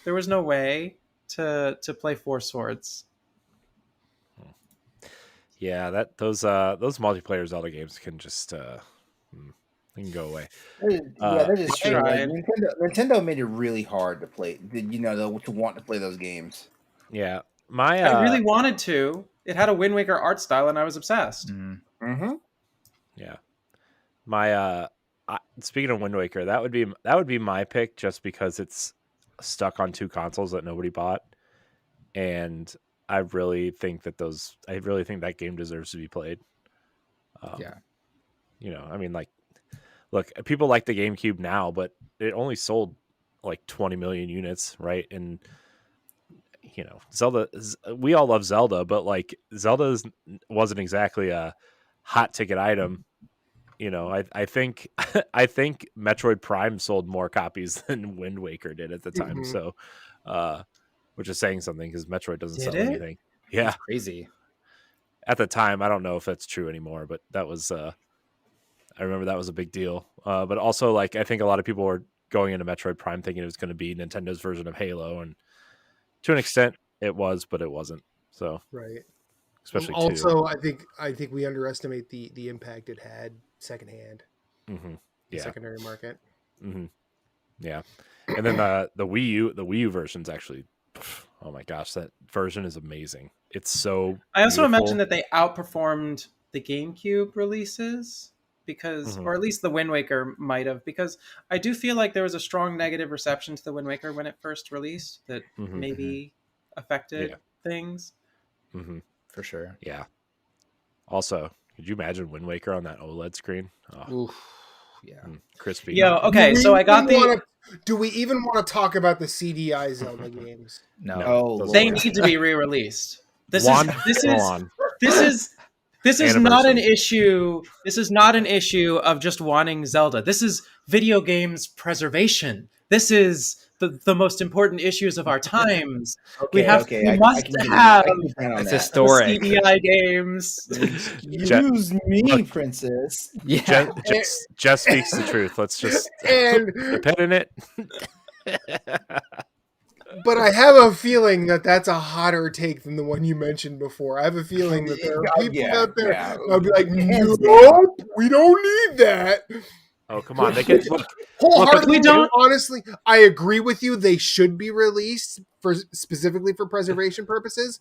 There was no way to play Four Swords. Yeah, those multiplayer Zelda games can just they can go away. That is true. Like, tried. Nintendo made it really hard to play. To want to play those games. Yeah, my I really wanted to. It had a Wind Waker art style, and I was obsessed. Mhm. Mm-hmm. yeah, my speaking of Wind Waker, that would be my pick just because it's stuck on 2 consoles that nobody bought, and I really think that game deserves to be played. Yeah. You know, I mean, like, look, people like the GameCube now, but it only sold like 20 million units, right? And you know, we all love Zelda, but like Zelda wasn't exactly a hot ticket item. You know, I think I think Metroid Prime sold more copies than Wind Waker did at the time. Mhm. So, which is saying something because Metroid doesn't Did sell it? anything. Yeah, That's crazy. at the time, I don't know if that's true anymore, but that was I remember that was a big deal. But also, like, I think a lot of people were going into Metroid Prime thinking it was going to be Nintendo's version of Halo, and to an extent, it was, but it wasn't. So, right. especially Also, I think we underestimate the impact it had secondhand, mm-hmm. the Yeah, secondary market. mm-hmm. Yeah, and then the Wii U version's actually, oh my gosh, that version is amazing. It's so. I also beautiful. imagine that they outperformed the GameCube releases because, Mhm. or at least the Wind Waker might have, because I do feel like there was a strong negative reception to the Wind Waker when it first released that Mhm. maybe affected Yeah. things. Mm-hmm. For sure. Yeah. Also, could you imagine Wind Waker on that OLED screen? Oh, Oof. Yeah. crispy. Yo, okay, Do so we I got even the. wanna- Do we even want to talk about the CDI Zelda games? No. Oh, those- They Lord. need to be re-released. This One, is go on. this is not an Anniversary. issue. This is not an issue of just wanting Zelda. This is video games preservation. This is the most important issues of our times. We must have It's the historic. CDI games. Excuse me, Look. princess. Yeah. Jess speaks the truth. Let's just And put a pin in it. but I have a feeling that that's a hotter take than the one you mentioned before. I have a feeling that there are people out there that'll be like, Hands nope, we don't need that. Oh, come on. They can look. Wholeheartedly, we don't- honestly, I agree with you. They should be released specifically for preservation purposes.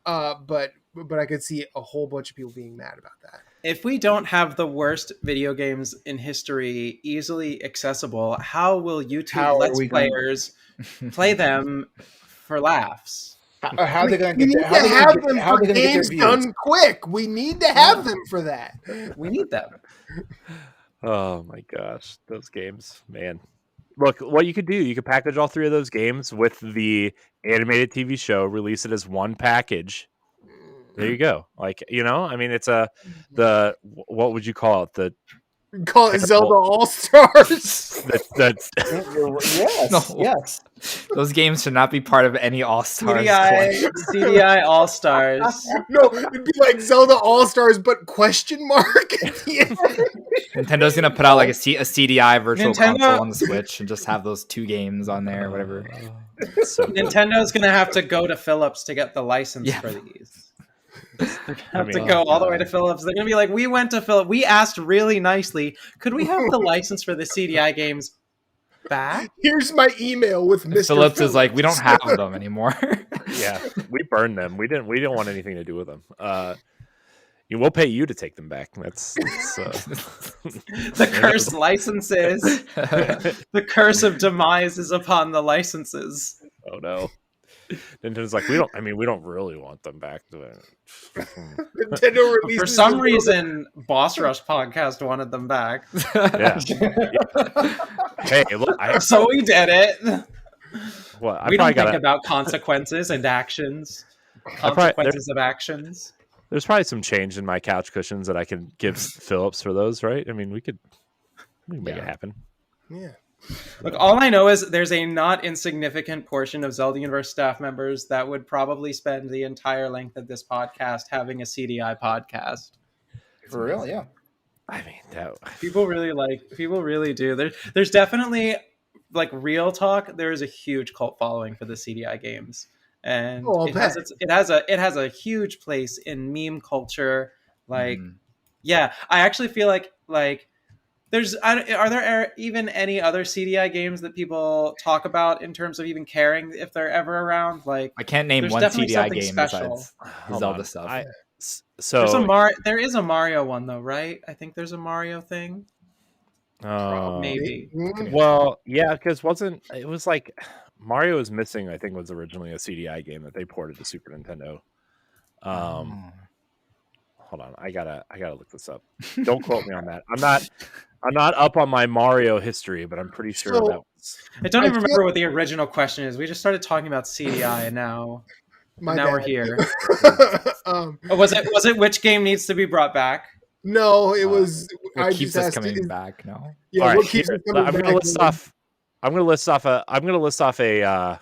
But I could see a whole bunch of people being mad about that. If we don't have the worst video games in history easily accessible, how will YouTube How are Let's we going- Players play them for laughs? How are they going We to need get? to have them How are for they going to get their games views? done quick. We need to have them for that. We need them. Oh my gosh, those games, man. Look, what you could do, you could package all 3 of those games with the animated TV show, release it as one package. There you go. Like, you know, I mean, it's what would you call it? Call it Zelda All Stars. Yes, No. yes. Those games should not be part of any All Stars. CDI All Stars. No, it'd be like Zelda All Stars, but question mark. at the end. Nintendo's gonna put out like a CDI virtual Nintendo- console on the Switch and just have those 2 games on there, whatever. So good. Nintendo's gonna have to go to Philips to get the license Yeah. for these. I mean, To go all the way to Philips. They're gonna be like, we went to Philips. We asked really nicely, could we have the license for the CDI games back? Here's my email with Mr. Philips is like, we don't have them anymore. yeah, we burned them. We didn't want anything to do with them. We'll pay you to take them back. That's The cursed licenses. The curse of demise is upon the licenses. oh no. Nintendo's like, we don't really want them back. Nintendo releases For some the- reason, Boss Rush podcast wanted them back. Yeah. Hey, look, So we did it. well, I We probably don't think got about consequences and actions. Consequences of actions. There's probably some change in my couch cushions that I can give Phillips for those, right? I mean, we can make it happen. Yeah. Look, all I know is there's a not insignificant portion of Zelda Universe staff members that would probably spend the entire length of this podcast having a CDI podcast. For real, yeah. I mean, that People really do. There's definitely, like, real talk. There is a huge cult following for the CDI games, and it has a huge place in meme culture. Like, yeah, I actually feel like are there even any other CDI games that people talk about in terms of even caring if they're ever around? Like, I can't name one CDI game besides Zelda stuff. There is a Mario one though, right? I think there's a Mario thing. Maybe. Well, yeah, because it was like Mario is Missing, I think, was originally a CDI game that they ported to Super Nintendo. Hold on, I gotta look this up. Don't quote me on that. I'm not up on my Mario history, but I'm pretty sure that was. I don't even remember what the original question is. We just started talking about CDI, and now we're here. Was it which game needs to be brought back? No, it was. What keeps us coming back? No. Yeah, All right, what keeps us coming I'm back? gonna list off. I'm gonna list off a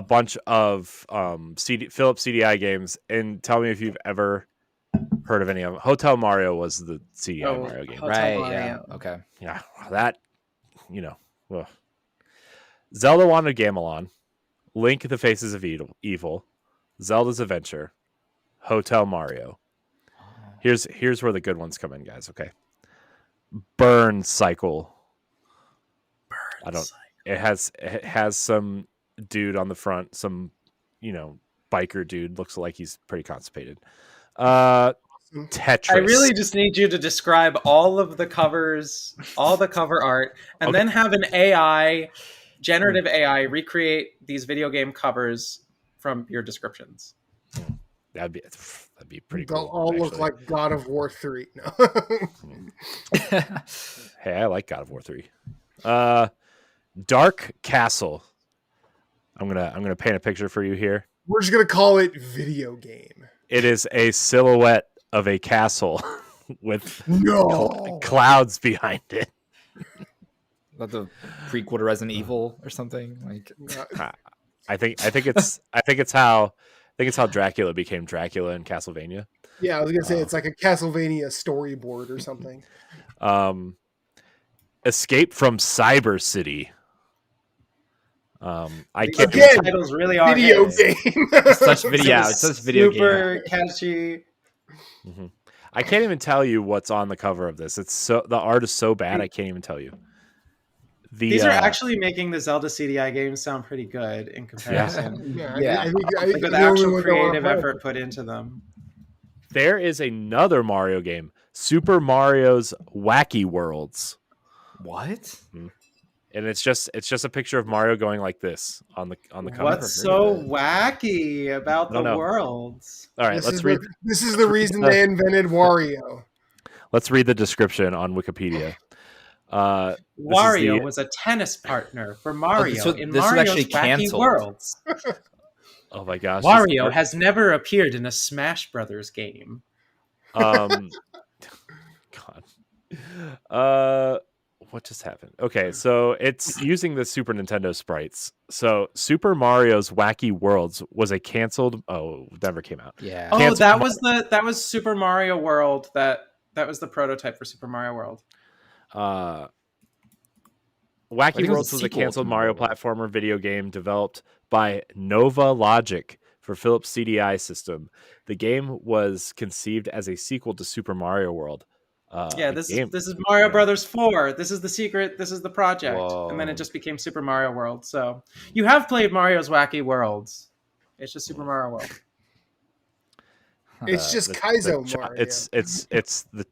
bunch of Philips CDI games, and tell me if you've ever heard of any of them. Hotel Mario was the CDI Mario game. Hotel Right. Yeah. Mario. Okay. Yeah, that ugh. Zelda Wand of Gamelon, Link: The Faces of Evil, Zelda's Adventure, Hotel Mario. Here's where the good ones come in, guys. Okay, Burn Cycle. It has some dude on the front, some biker dude, looks like he's pretty constipated. Tetris. I really just need you to describe all of the covers, all the cover art, and then have an generative AI recreate these video game covers from your descriptions. That'd be pretty cool. They'll all look like God of War 3. No. Hey, I like God of War 3. Dark Castle. I'm gonna paint a picture for you here. We're just gonna call it video game. It is a silhouette of a castle with clouds behind it. That's a prequel to Resident Evil or something. Like, I think it's how Dracula became Dracula in Castlevania. Yeah, I was gonna say it's like a Castlevania storyboard or something. Escape from Cyber City. I can't. Again, Titles really are video hits. game. such video. Yeah, it's such video Super game. catchy. Mm-hmm. I can't even tell you what's on the cover of this. The art is so bad I can't even tell you. These are actually making the Zelda CDI games sound pretty good in comparison. Yeah. I think With the actual only one that creative wanna effort put into them. There is another Mario game, Super Mario's Wacky Worlds. What? And it's just a picture of Mario going like this on the cover. What's so wacky about the worlds? All right, let's read. This is the reason they invented Wario. Let's read the description on Wikipedia. Wario was a tennis partner for Mario in Mario's Wacky Worlds. Oh my gosh! Wario has never appeared in a Smash Brothers game. God. What just happened? Okay, so it's using the Super Nintendo sprites. So Super Mario's Wacky Worlds was a canceled. Oh, never came out. Yeah. Oh, that was Super Mario World. That was the prototype for Super Mario World. Wacky Worlds was a canceled Mario platformer video game developed by Nova Logic for Philips CDI system. The game was conceived as a sequel to Super Mario World. This is Mario Brothers 4. This is the secret. This is the project. Whoa. And then it just became Super Mario World. So you have played Mario's Wacky Worlds. It's just Super Mario World. It's just Kaizo Mario. It's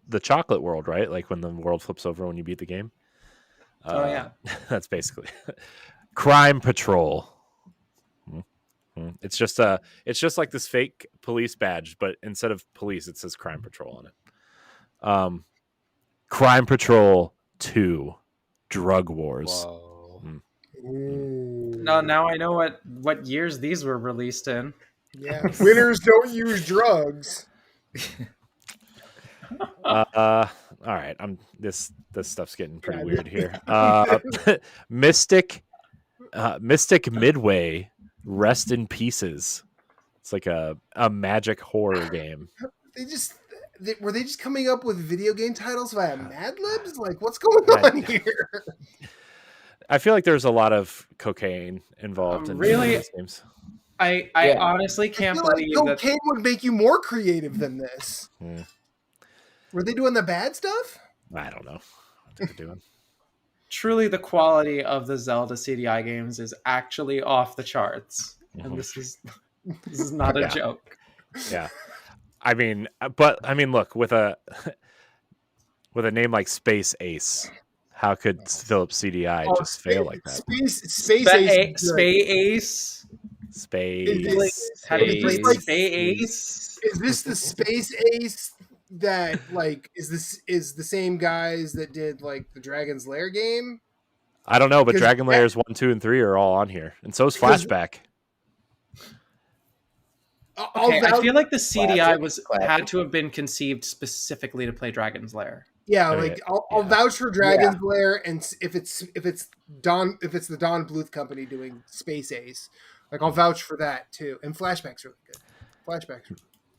the chocolate world, right? Like when the world flips over when you beat the game. Yeah. That's basically Crime Patrol. It's just like this fake police badge, but instead of police, it says Crime Patrol on it. Crime Patrol 2, Drug Wars. Whoa. Now I know what years these were released in. Yeah, winners don't use drugs. All right, this stuff's getting pretty weird here. Mystic Midway, Rest in Pieces. It's like a magic horror game. Were they just coming up with video game titles via Mad Libs? Like, what's going on here? I feel like there's a lot of cocaine involved in these games. I honestly can't believe that cocaine would make you more creative than this. Were they doing the bad stuff? I don't know what they're doing. Truly, the quality of the Zelda CDI games is actually off the charts, and this is not a joke. Yeah, I mean, look, with a name like Space Ace, how could Philips CDI just fail like that? Space Ace. Space Ace. Is this the Space Ace that is the same guys that did like the Dragon's Lair game? I don't know, but Dragon Lairs 1, 2, and 3 are all on here, and so is Flashback. I feel like the CDI had to have been conceived specifically to play Dragon's Lair. Yeah, I'll vouch for Dragon's Lair, and if it's the Don Bluth company doing Space Ace, like I'll vouch for that too. And Flashback's really good. Flashback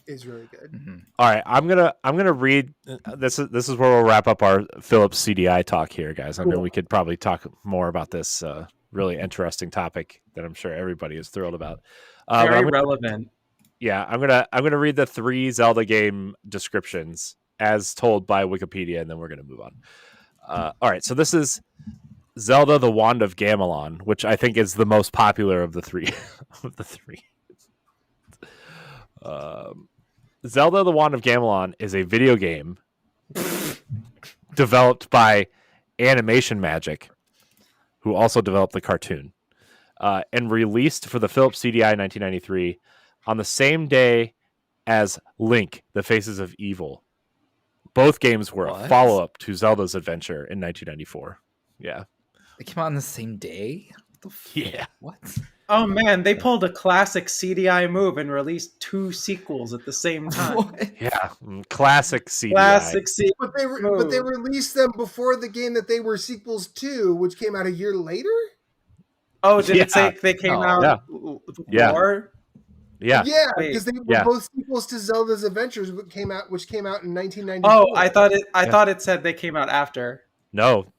is really good. Mm-hmm. All right, I'm gonna read. This is where we'll wrap up our Philips CDI talk here, guys. I know we could probably talk more about this really interesting topic that I'm sure everybody is thrilled about. Very relevant. Yeah, I'm gonna read the 3 Zelda game descriptions as told by Wikipedia, and then we're gonna move on. All right, so this is Zelda: The Wand of Gamelon, which I think is the most popular of the 3. Zelda: The Wand of Gamelon is a video game developed by Animation Magic, who also developed the cartoon, and released for the Philips CDI in 1993 on the same day as Link: The Faces of Evil. Both games were a follow-up to Zelda's adventure in 1994. Yeah. They came out on the same day? Yeah. What? Oh man, they pulled a classic CDI move and released 2 sequels at the same time. Yeah, classic CDI. Classic CDI. But they released them before the game that they were sequels to, which came out a year later? Oh, did it say they came out before? Yeah. Yeah, because they were both sequels to Zelda's Adventures, which came out in 1994. Oh, I thought it said they came out after. No,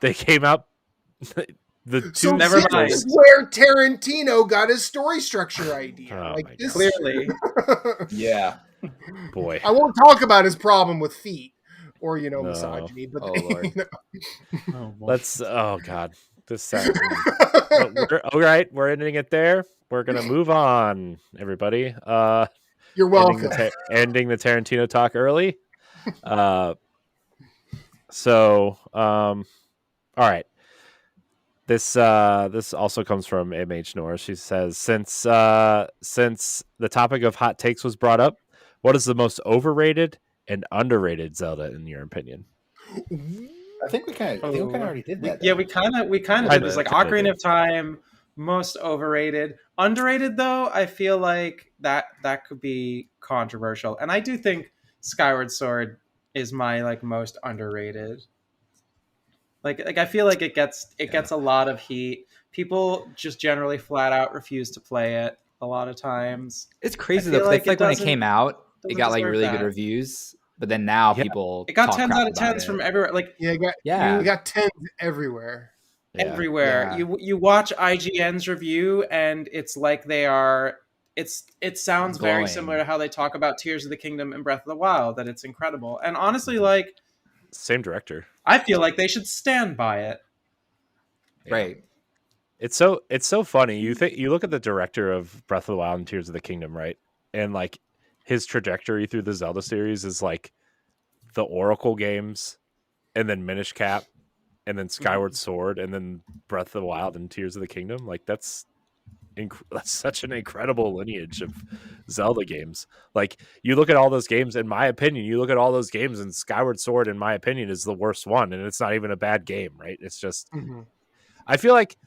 they came out. The 2 never mind. This is where Tarantino got his story structure idea. Clearly. Yeah. Boy. I won't talk about his problem with feet or misogyny, but Lord. Let's. Oh God. This. All right, we're ending it there. We're gonna move on, everybody. You're welcome. Ending the Tarantino talk early. All right. This also comes from MH Nora. She says, since the topic of hot takes was brought up, what is the most overrated and underrated Zelda in your opinion? I think we kind of already did that. Yeah, we kind of did this. Like Ocarina of Time, most overrated. Underrated though, I feel like that could be controversial, and I do think Skyward Sword is my most underrated. Like I feel like it gets a lot of heat. People just generally flat out refuse to play it a lot of times. It's crazy though. Like when it came out, it got really good reviews. But then now people it got 10s out of 10s from everywhere. Like it got 10s everywhere. Yeah. Everywhere. Yeah. You watch IGN's review and it's like they are. It sounds very similar to how they talk about Tears of the Kingdom and Breath of the Wild. That it's incredible. And honestly, same director. I feel like they should stand by it. Right. It's so funny. You look at the director of Breath of the Wild and Tears of the Kingdom, right? And his trajectory through the Zelda series is the Oracle games, and then Minish Cap, and then Skyward Sword, and then Breath of the Wild and Tears of the Kingdom. That's that's such an incredible lineage of Zelda games. Like, you look at all those games, in my opinion, and Skyward Sword, in my opinion, is the worst one, and it's not even a bad game, right? It's just, I feel like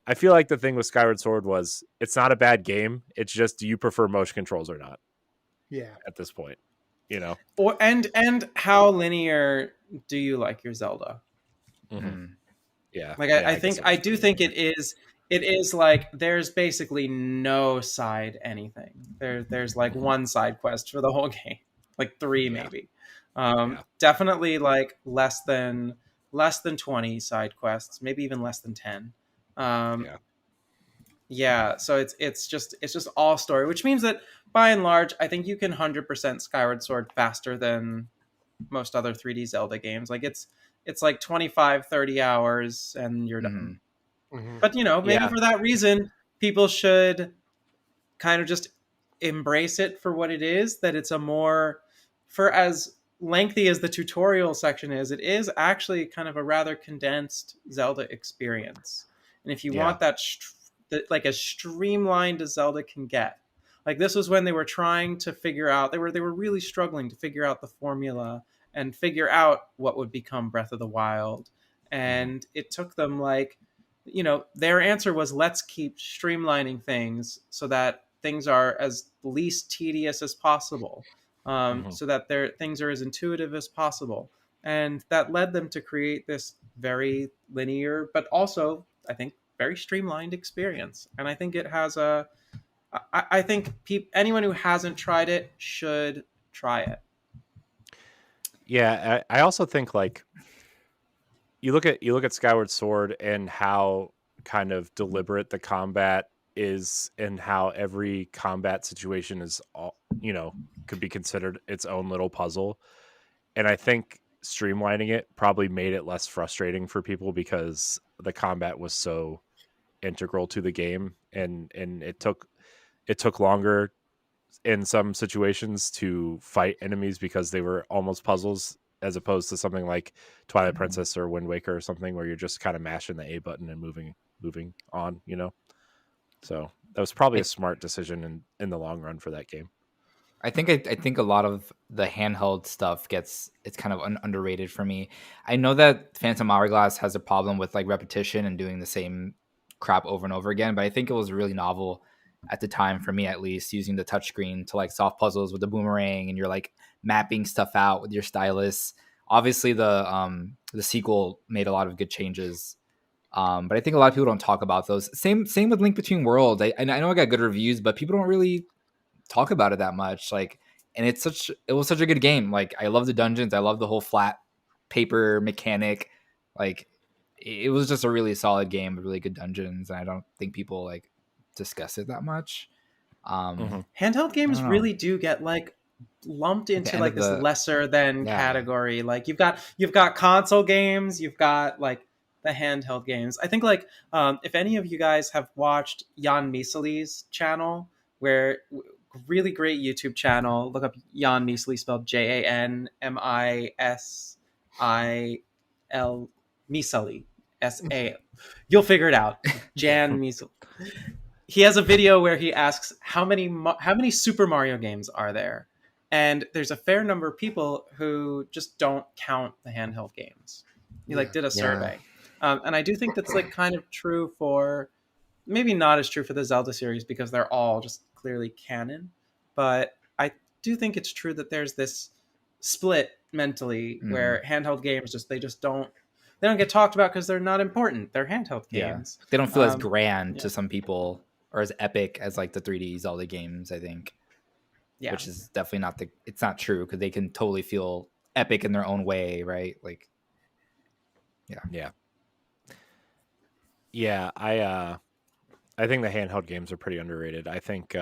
the thing with Skyward Sword was, it's not a bad game. It's just, do you prefer motion controls or not? Yeah. At this point, you know. Or and how linear do you like your Zelda? Yeah. Like I do think it is like, there's basically no side anything. There's like one side quest for the whole game, like 3 maybe. Definitely like less than 20 side quests, maybe even less than 10. So it's just all story, which means that by and large, I think you can 100% Skyward Sword faster than most other 3D Zelda games. Like it's like 25-30 hours and you're done. But maybe for that reason, people should kind of just embrace it for what it is, that it's for as lengthy as the tutorial section is, it is actually kind of a rather condensed Zelda experience. And if you want that like as streamlined as Zelda can get, like this was when they were trying to figure out, they were really struggling to figure out the formula and figure out what would become Breath of the Wild. And it took them like, their answer was, let's keep streamlining things so that things are as least tedious as possible, so that things are as intuitive as possible. And that led them to create this very linear, but also, I think, very streamlined experience. And I think it has I think anyone who hasn't tried it should try it. Yeah, I also think, like, you look at Skyward Sword and how kind of deliberate the combat is, and how every combat situation is could be considered its own little puzzle. And I think streamlining it probably made it less frustrating for people, because the combat was so integral to the game, and it took longer in some situations to fight enemies because they were almost puzzles, as opposed to something like Twilight Princess or Wind Waker or something, where you're just kind of mashing the A button and moving on, So that was probably a smart decision in the long run for that game. I think a lot of the handheld stuff it's kind of underrated for me. I know that Phantom Hourglass has a problem with like repetition and doing the same crap over and over again, but I think it was really novel at the time, for me at least, using the touchscreen to like solve puzzles with the boomerang, and you're like mapping stuff out with your stylus. Obviously the sequel made a lot of good changes, but I think a lot of people don't talk about those. Same with Link Between Worlds. I know I got good reviews, but people don't really talk about it that much. Like, and it was such a good game. Like, I love the dungeons, I love the whole flat paper mechanic. Like, it was just a really solid game with really good dungeons, and I don't think people like discuss it that much. Handheld games really do get like lumped into like this lesser than category. Like you've got console games, you've got like the handheld games. I think like if any of you guys have watched Jan Miseli's channel, where really great YouTube channel, look up Jan Miseli, spelled JanMisil, Miseli, SA. You'll figure it out. Jan Misel. He has a video where he asks how many Super Mario games are there, and there's a fair number of people who just don't count the handheld games. He like did a survey, and I do think that's like kind of true for, maybe not as true for the Zelda series because they're all just clearly canon, but I do think it's true that there's this split mentally where handheld games they don't get talked about because they're not important. They're handheld games. They don't feel as grand to some people, or as epic as like the 3D Zelda games, I think. Yeah. Which is definitely it's not true, because they can totally feel epic in their own way, right? Like, Yeah. I think the handheld games are pretty underrated. I think,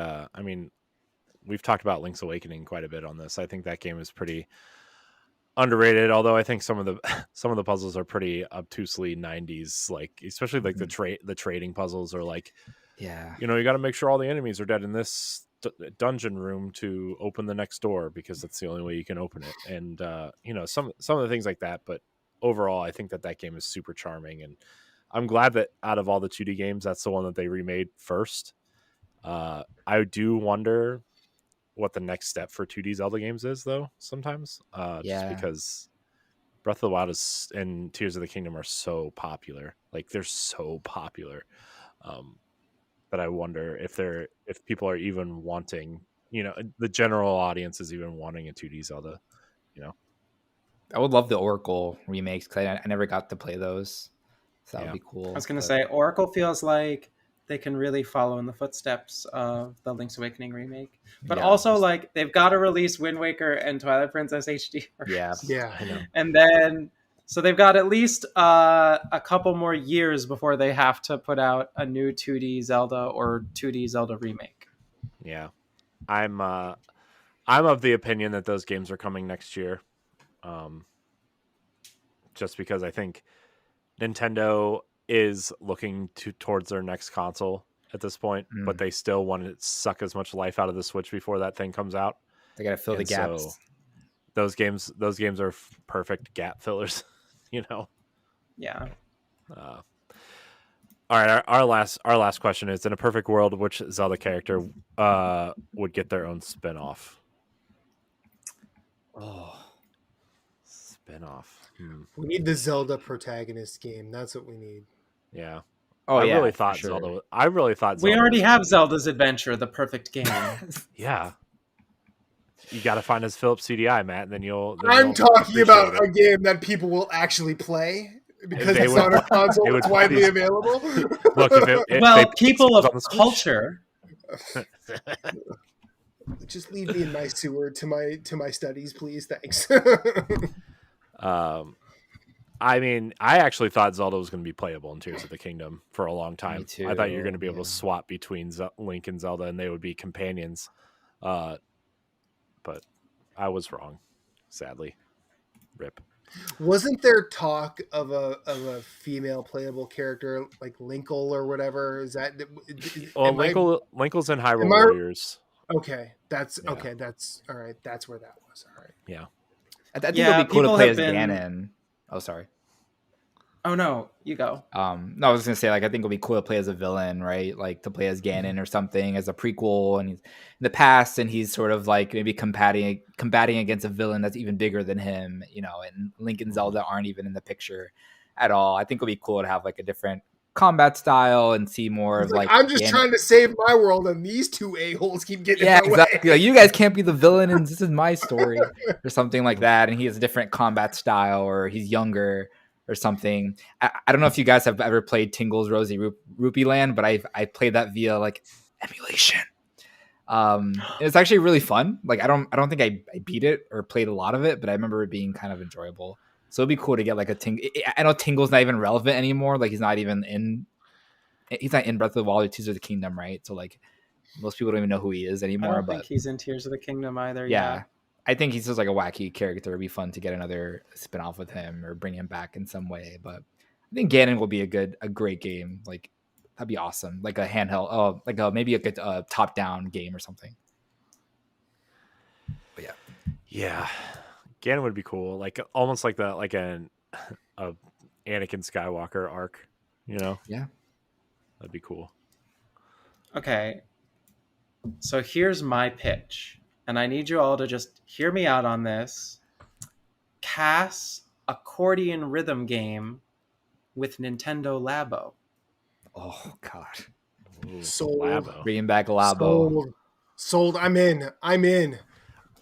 we've talked about Link's Awakening quite a bit on this. I think that game is pretty underrated, although I think some of the puzzles are pretty obtusely 90s, like especially like the trading puzzles are like, you got to make sure all the enemies are dead in this dungeon room to open the next door, because that's the only way you can open it, and some of the things like that. But overall, I think that game is super charming, and I'm glad that out of all the 2D games, that's the one that they remade first, I do wonder what the next step for 2D Zelda games is, though. Sometimes, just because Breath of the Wild and Tears of the Kingdom are so popular, like they're so popular, that I wonder if people are even wanting, the general audience is even wanting a 2D Zelda. I would love the Oracle remakes because I never got to play those, so that would be cool. I was going to say Oracle feels like they can really follow in the footsteps of the Link's Awakening remake, but also like they've got to release Wind Waker and Twilight Princess HD first. Yeah. I know. And then so they've got at least a couple more years before they have to put out a new 2D Zelda or 2D Zelda remake. Yeah, I'm of the opinion that those games are coming next year, just because I think Nintendo is looking towards their next console at this point, but they still want to suck as much life out of the Switch before that thing comes out. They got to fill the gaps. So those games are perfect gap fillers, Yeah. All right, our last question is: in a perfect world, which Zelda character would get their own spin-off? Oh, Spin-off. We need the Zelda protagonist game. That's what we need. Yeah. I really thought Zelda. I really thought Zelda we already have Zelda's Adventure, the perfect game. Yeah. You got to find his Philips CDI, Matt, and then you'll. I'm talking about a game that people will actually play because it's on a console that's widely available. Look, people of culture. Just leave me in my sewer to my studies, please. Thanks. I mean, I actually thought Zelda was going to be playable in Tears of the Kingdom for a long time. Me too, I thought you were going to be able to swap between Link and Zelda, and they would be companions. But I was wrong, sadly. Rip. Wasn't there talk of a female playable character like Linkle or whatever? Is that? Linkle's in Hyrule Warriors. Okay, that's okay. That's all right. That's where that was. All right. Yeah. I think it'd be cool to play as Ganon. Oh, sorry. Oh no, you go. No, I was gonna say I think it'll be cool to play as a villain, right? Like to play as Ganon or something as a prequel, and he's in the past, and he's sort of like maybe combating against a villain that's even bigger than him, And Link and Zelda aren't even in the picture at all. I think it'll be cool to have like a different combat style and see more of like I'm just trying to save my world, and these two a-holes keep getting in my way. Like, you guys can't be the villain, and this is my story or something like that. And he has a different combat style, or he's younger or something. I don't know if you guys have ever played Tingle's Rosy Rupee Land, but I played that via like emulation. It's actually really fun. Like I don't think I beat it or played a lot of it, but I remember it being kind of enjoyable. So it'd be cool to get like a Tingle. I know Tingle's not even relevant anymore. Like he's not in Breath of the Wild or Tears of the Kingdom, right? So like most people don't even know who he is anymore. I don't think he's in Tears of the Kingdom either. Yeah. I think he's just like a wacky character. It'd be fun to get another spin-off with him or bring him back in some way. But I think Ganon will be a great game. Like that'd be awesome. Like a handheld, maybe a top-down game or something. But yeah, Ganon would be cool. Like almost like a Anakin Skywalker arc. Yeah, that'd be cool. Okay, so here's my pitch. And I need you all to just hear me out on this. Cass accordion rhythm game with Nintendo Labo. Oh God. Sold. Labo. Bringing back Labo. Sold. I'm in. Are you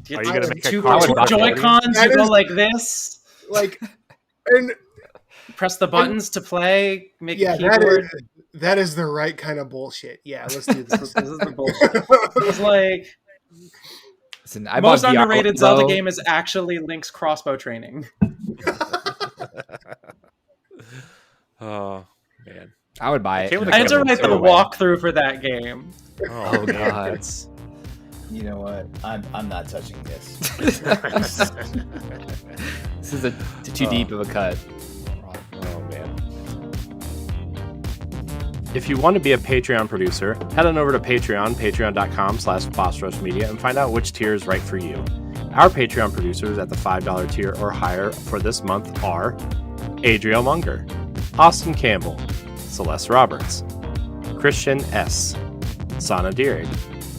gonna make two a Joy-Cons? You go like this. Like, and press the buttons to play. Make a keyboard. That is the right kind of bullshit. Yeah, let's do this. This is the bullshit. It's like. Listen, most underrated Zelda game is actually Link's crossbow training. Oh man, I would buy it. I had to write the walkthrough for that game. Oh God, you know what? I'm not touching this. This is too deep of a cut. Oh man. If you want to be a Patreon producer, head on over to patreon.com/BossRushMedia, and find out which tier is right for you. Our Patreon producers at the $5 tier or higher for this month are Adriel Munger, Austin Campbell, Celeste Roberts, Christian S., Sana Deering,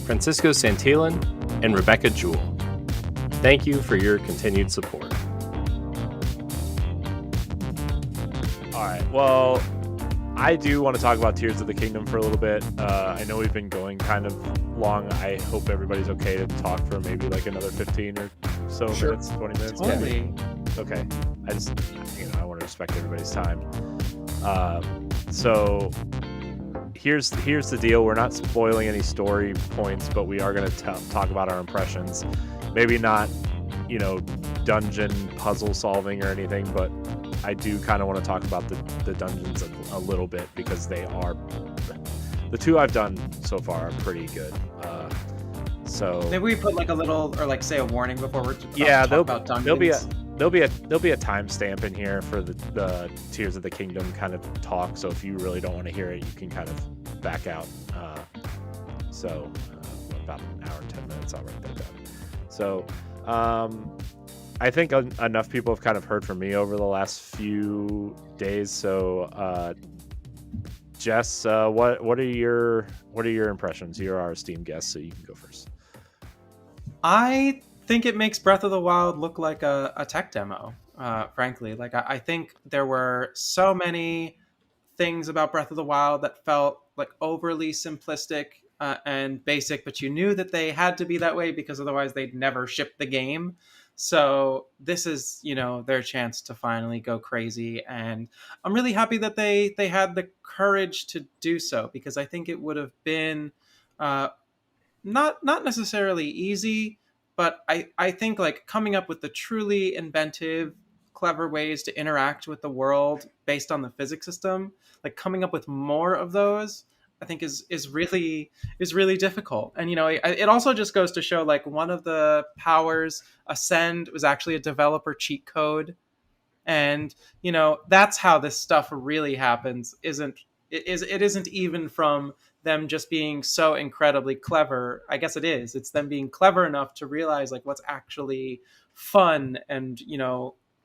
Francisco Santillan, and Rebecca Jewell. Thank you for your continued support. All right, well, I do want to talk about Tears of the Kingdom for a little bit. I know we've been going kind of long. I hope everybody's okay to talk for maybe like another 15 or so minutes, 20 minutes. Totally. Okay. I just, I want to respect everybody's time. So here's the deal. We're not spoiling any story points, but we are going to talk about our impressions. Maybe not, dungeon puzzle solving or anything, but I do kind of want to talk about the dungeons a little bit, because they are, the two I've done so far are pretty good. So maybe we put like a little, or like say a warning before we're talking about dungeons. There'll be a timestamp in here for the Tears of the Kingdom kind of talk. So if you really don't want to hear it, you can kind of back out. About an hour and 10 minutes, I'll write that down. So I think enough people have kind of heard from me over the last few days. So Jess, what are your impressions? You're our esteemed guest, so you can go first. I think it makes Breath of the Wild look like a tech demo, frankly. Like, I think there were so many things about Breath of the Wild that felt like overly simplistic and basic, but you knew that they had to be that way because otherwise they'd never ship the game. So this is, their chance to finally go crazy. And I'm really happy that they had the courage to do so, because I think it would have been not necessarily easy, but I think like coming up with the truly inventive, clever ways to interact with the world based on the physics system, like coming up with more of those, I think is really difficult. And it also just goes to show, like, one of the powers, Ascend, was actually a developer cheat code. And that's how this stuff really happens. It isn't even from them just being so incredibly clever. I guess it is. It's them being clever enough to realize like what's actually fun, and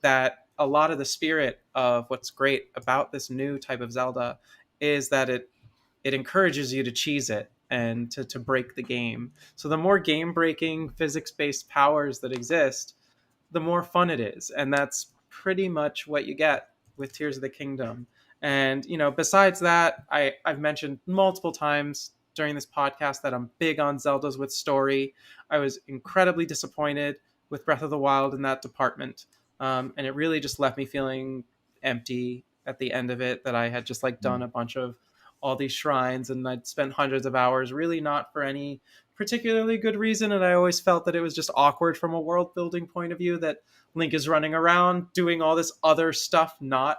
that a lot of the spirit of what's great about this new type of Zelda is that it encourages you to cheese it and to break the game. So the more game breaking physics based powers that exist, the more fun it is. And that's pretty much what you get with Tears of the Kingdom. And, besides that, I've mentioned multiple times during this podcast that I'm big on Zeldas with story. I was incredibly disappointed with Breath of the Wild in that department. And it really just left me feeling empty at the end of it, that I had just like done a bunch of all these shrines and I'd spent hundreds of hours, really not for any particularly good reason. And I always felt that it was just awkward from a world building point of view, that Link is running around doing all this other stuff, not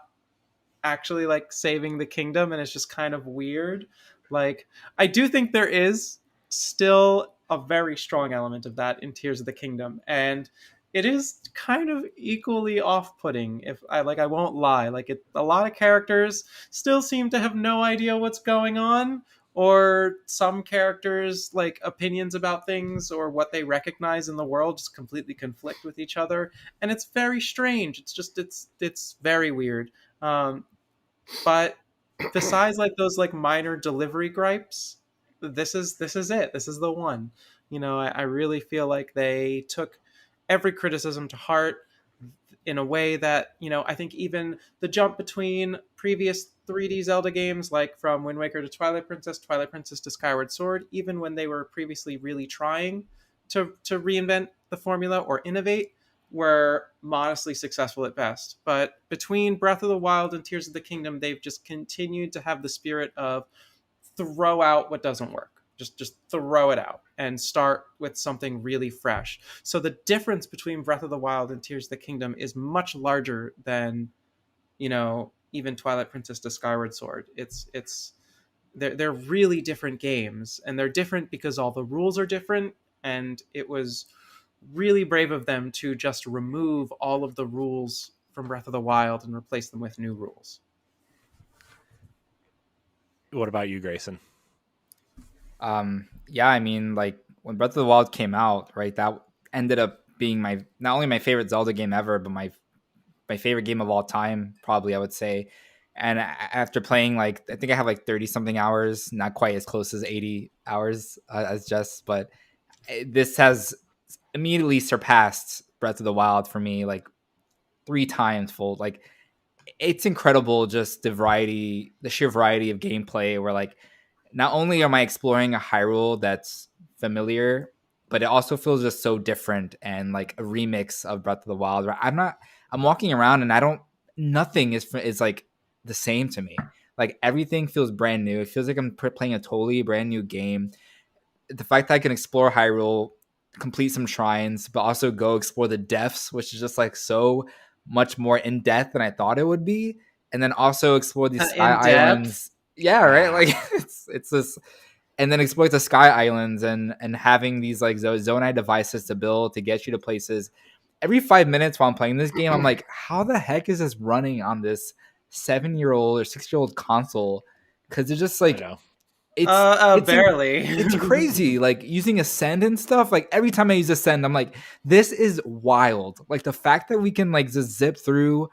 actually like saving the kingdom. And it's just kind of weird. Like, I do think there is still a very strong element of that in Tears of the Kingdom. And it is kind of equally off-putting, I won't lie. Like, a lot of characters still seem to have no idea what's going on, or some characters, like, opinions about things or what they recognize in the world just completely conflict with each other, and it's very strange. It's very weird. But besides like those like minor delivery gripes, this is it. This is the one. I really feel like they took every criticism to heart in a way that, I think even the jump between previous 3D Zelda games, like from Wind Waker to Twilight Princess to Skyward Sword, even when they were previously really trying to reinvent the formula or innovate, were modestly successful at best. But between Breath of the Wild and Tears of the Kingdom, they've just continued to have the spirit of throw out what doesn't work. Just throw it out and start with something really fresh. So the difference between Breath of the Wild and Tears of the Kingdom is much larger than, even Twilight Princess to Skyward Sword. They're really different games, and they're different because all the rules are different. And it was really brave of them to just remove all of the rules from Breath of the Wild and replace them with new rules. What about you, Graysun? Yeah, I mean, like, when Breath of the Wild came out, right, that ended up being not only my favorite Zelda game ever, but my favorite game of all time, probably, I would say. And after playing, like, I think I have like 30 something hours, not quite as close as 80 hours as Jess, but this has immediately surpassed Breath of the Wild for me, like 3 times fold. Like, it's incredible, just the sheer variety of gameplay, where like not only am I exploring a Hyrule that's familiar, but it also feels just so different and like a remix of Breath of the Wild, where I'm walking around and nothing is like the same to me. Like, everything feels brand new. It feels like I'm playing a totally brand new game. The fact that I can explore Hyrule, complete some shrines, but also go explore the depths, which is just like so much more in depth than I thought it would be, and then also explore these sky In depth. islands. Yeah, right. Like, it's this, and then explore the sky islands and having these like Zonai devices to build to get you to places. Every 5 minutes while I'm playing this game, I'm like, how the heck is this running on this 7-year-old or 6-year-old console? Because it's just like it's Barely. it's crazy. Like, using Ascend and stuff. Like, every time I use Ascend, I'm like, this is wild. Like, the fact that we can like just zip through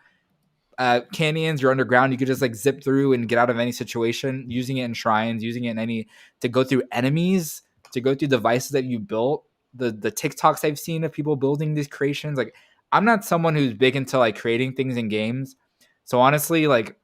canyons or underground, you could just like zip through and get out of any situation, using it in shrines, using it in any, to go through enemies, to go through devices that you built. The TikToks I've seen of people building these creations. Like, I'm not someone who's big into like creating things in games, so honestly, like,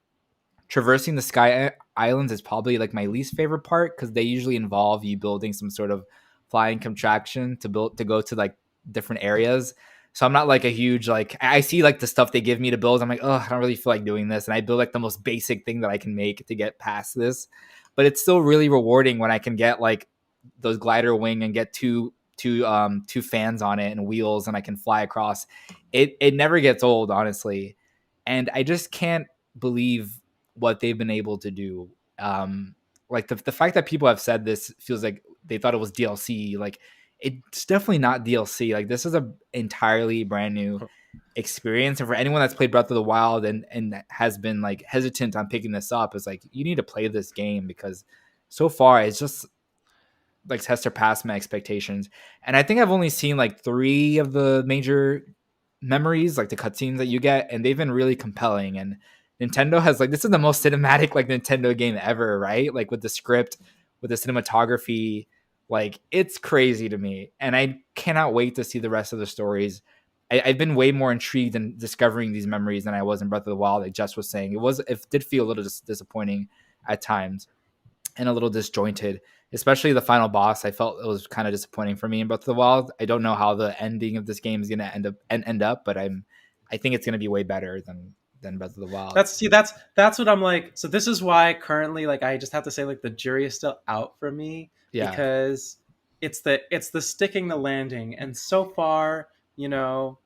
traversing the sky islands is probably like my least favorite part, because they usually involve you building some sort of flying contraption to go to like different areas. So I'm not like a huge, like, I see like the stuff they give me to build, I'm like, oh, I don't really feel like doing this, and I build like the most basic thing that I can make to get past this. But it's still really rewarding when I can get like those glider wing and get two fans on it and wheels, and I can fly across. It never gets old, honestly. And I just can't believe what they've been able to do. Like, the fact that people have said this feels like they thought it was DLC. Like, it's definitely not DLC. Like, this is a entirely brand new experience. And for anyone that's played Breath of the Wild and has been like hesitant on picking this up, is like, you need to play this game, because so far it's just like has surpassed my expectations. And I think I've only seen like 3 of the major memories, like the cutscenes that you get, and they've been really compelling. And Nintendo has like, this is the most cinematic like Nintendo game ever, right? Like, with the script, with the cinematography, like, it's crazy to me, and I cannot wait to see the rest of the stories. I've been way more intrigued in discovering these memories than I was in Breath of the Wild. Like Jess was saying, it did feel a little disappointing at times and a little disjointed, especially the final boss. I felt it was kind of disappointing for me in Breath of the Wild. I don't know how the ending of this game is going to end up, but I think it's going to be way better than Breath of the Wild. That's what I'm like. So this is why currently, like, I just have to say, like, the jury is still out for me, because it's the sticking the landing. And so far, you know,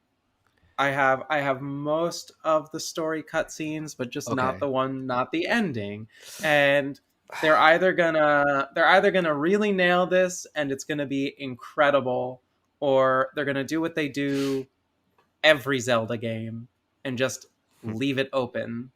I have most of the story cutscenes, but just not the ending. And they're either gonna really nail this and it's gonna be incredible, or they're gonna do what they do every Zelda game and just leave it open.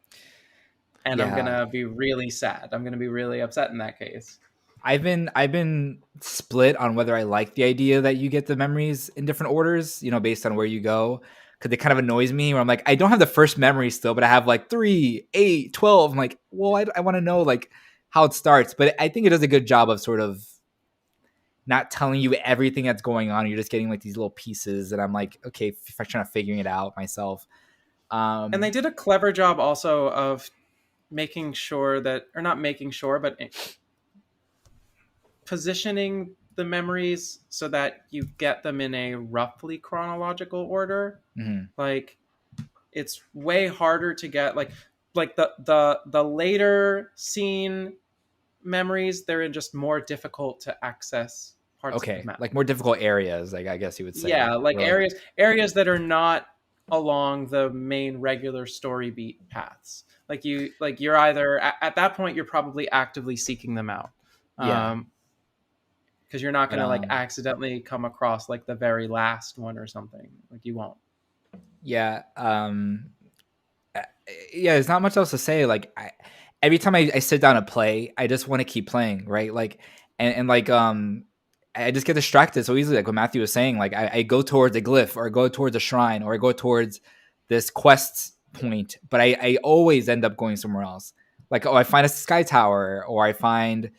And I'm gonna be really sad. I'm gonna be really upset in that case. I've been split on whether I like the idea that you get the memories in different orders, based on where you go, because it kind of annoys me, where I'm like, I don't have the first memory still, but I have like 3, 8, 12. I'm like, well, I want to know like how it starts. But I think it does a good job of sort of not telling you everything that's going on. You're just getting like these little pieces, and I'm like, okay, if I'm trying to figuring it out myself. And they did a clever job also of making sure that, or not making sure, but positioning the memories so that you get them in a roughly chronological order. Mm-hmm. Like, it's way harder to get like the later scene memories. They're just more difficult to access parts of the map. Like more difficult areas, like I guess you would say. Yeah, like areas that are not along the main regular story beat paths. Like you're either at that point you're probably actively seeking them out. Because you're not going to like accidentally come across like the very last one or something. Like, you won't. Yeah. There's not much else to say. Like, every time I sit down to play, I just want to keep playing, right? Like, and like, I just get distracted so easily. Like what Matthew was saying, like I go towards a glyph, or I go towards a shrine, or I go towards this quest point, but I always end up going somewhere else. Like, I find a sky tower, or I find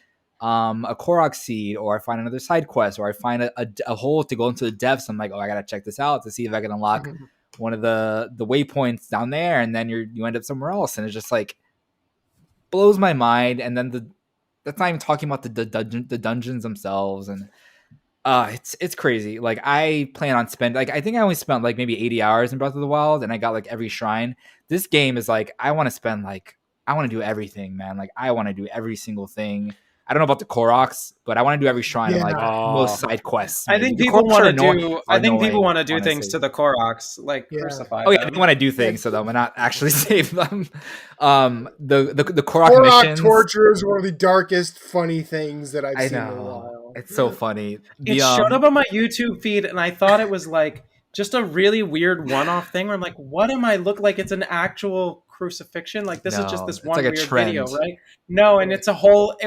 a Korok seed, or I find another side quest, or I find a hole to go into the depths. I'm like, I gotta check this out to see if I can unlock one of the waypoints down there, and then you end up somewhere else, and it's just like blows my mind. And then that's not even talking about the dungeons themselves, and it's crazy. Like, I plan on spending, like, I think I only spent like maybe 80 hours in Breath of the Wild, and I got like every shrine. This game is like, I want to do everything, man. Like, I want to do every single thing. I don't know about the Koroks, but I want to do every shrine and like most side quests. I think people want to do. I think people want to do things to the Koroks, like crucify. Oh yeah, they want to do things to them and not actually save them. The Korok missions. torture is one of the darkest, funny things that I've seen in a while. It's so funny. It showed up on my YouTube feed, and I thought it was like just a really weird one-off thing where I'm like, what am I look like? It's an actual crucifixion? Like, this is just this one weird video, right? No, and it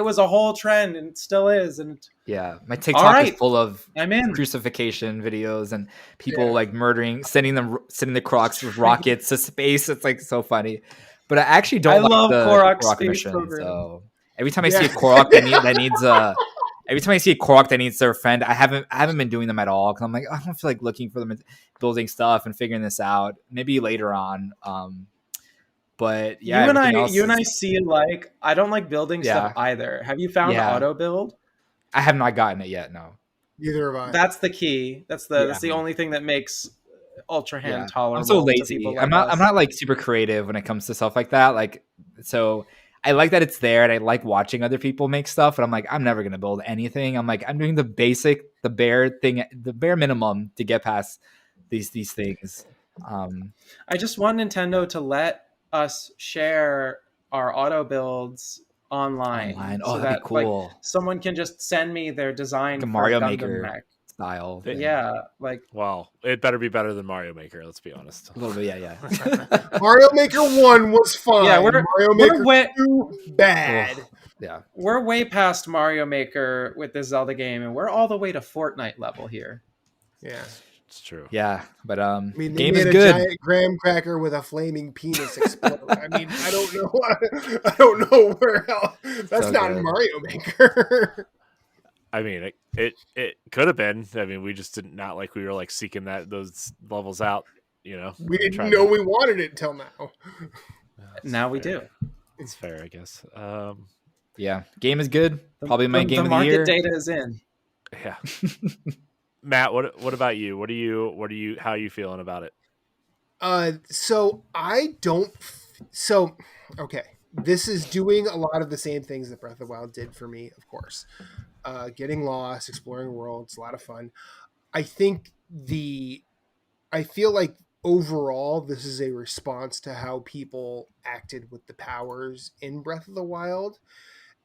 was a whole trend, and it still is. And yeah, my TikTok is full of I'm in. crucifixion videos and people like murdering, sending the Crocs with rockets to space. It's like so funny. But I actually don't love the Korok mission. So every time I see a Korok that needs every time I see a Korok that needs to defend, I haven't been doing them at all, because I'm like, I don't feel like looking for them and building stuff and figuring this out. Maybe later on. But yeah, you and I see like, I don't like building stuff either. Have you found auto build? I have not gotten it yet. No, neither have I. That's the key. That's the only thing that makes Ultra Hand tolerable. I'm so lazy. Like I'm not like super creative when it comes to stuff like that. Like, so I like that it's there, and I like watching other people make stuff. And I'm like, I'm never gonna build anything. I'm like, I'm doing the bare minimum to get past these things. I just want Nintendo to let us share our auto builds online. Oh, so that'd be cool. Like, someone can just send me their design like a for Mario Gundam Maker mech style. Yeah, like, well, it better be better than Mario Maker. Let's be honest. A little bit, yeah. Mario Maker 1 was fine. Yeah, Mario Maker 2 bad. Yeah, we're way past Mario Maker with this Zelda game, and we're all the way to Fortnite level here. Yeah, it's true. Yeah, but I mean, they game made is a good. giant graham cracker with a flaming penis explode. I mean, I don't know where else. That's so not in Mario Maker. I mean, it could have been. I mean, we just didn't we were like seeking those levels out. You know, we didn't know we wanted it until now. Now we do. It's fair, I guess. Yeah, game is good. Probably my game of the The year. market data is in. Yeah. Matt, what about you? How are you feeling about it? Okay. This is doing a lot of the same things that Breath of the Wild did for me, of course. Getting lost, exploring worlds, a lot of fun. I feel like overall this is a response to how people acted with the powers in Breath of the Wild,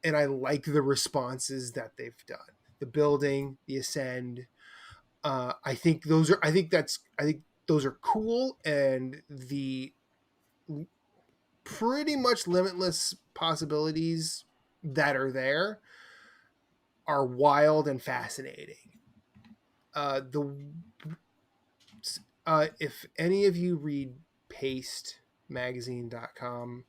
and I like the responses that they've done. The building, the ascend. I think those are cool, and the pretty much limitless possibilities that are there are wild and fascinating. If any of you read pastemagazine.com,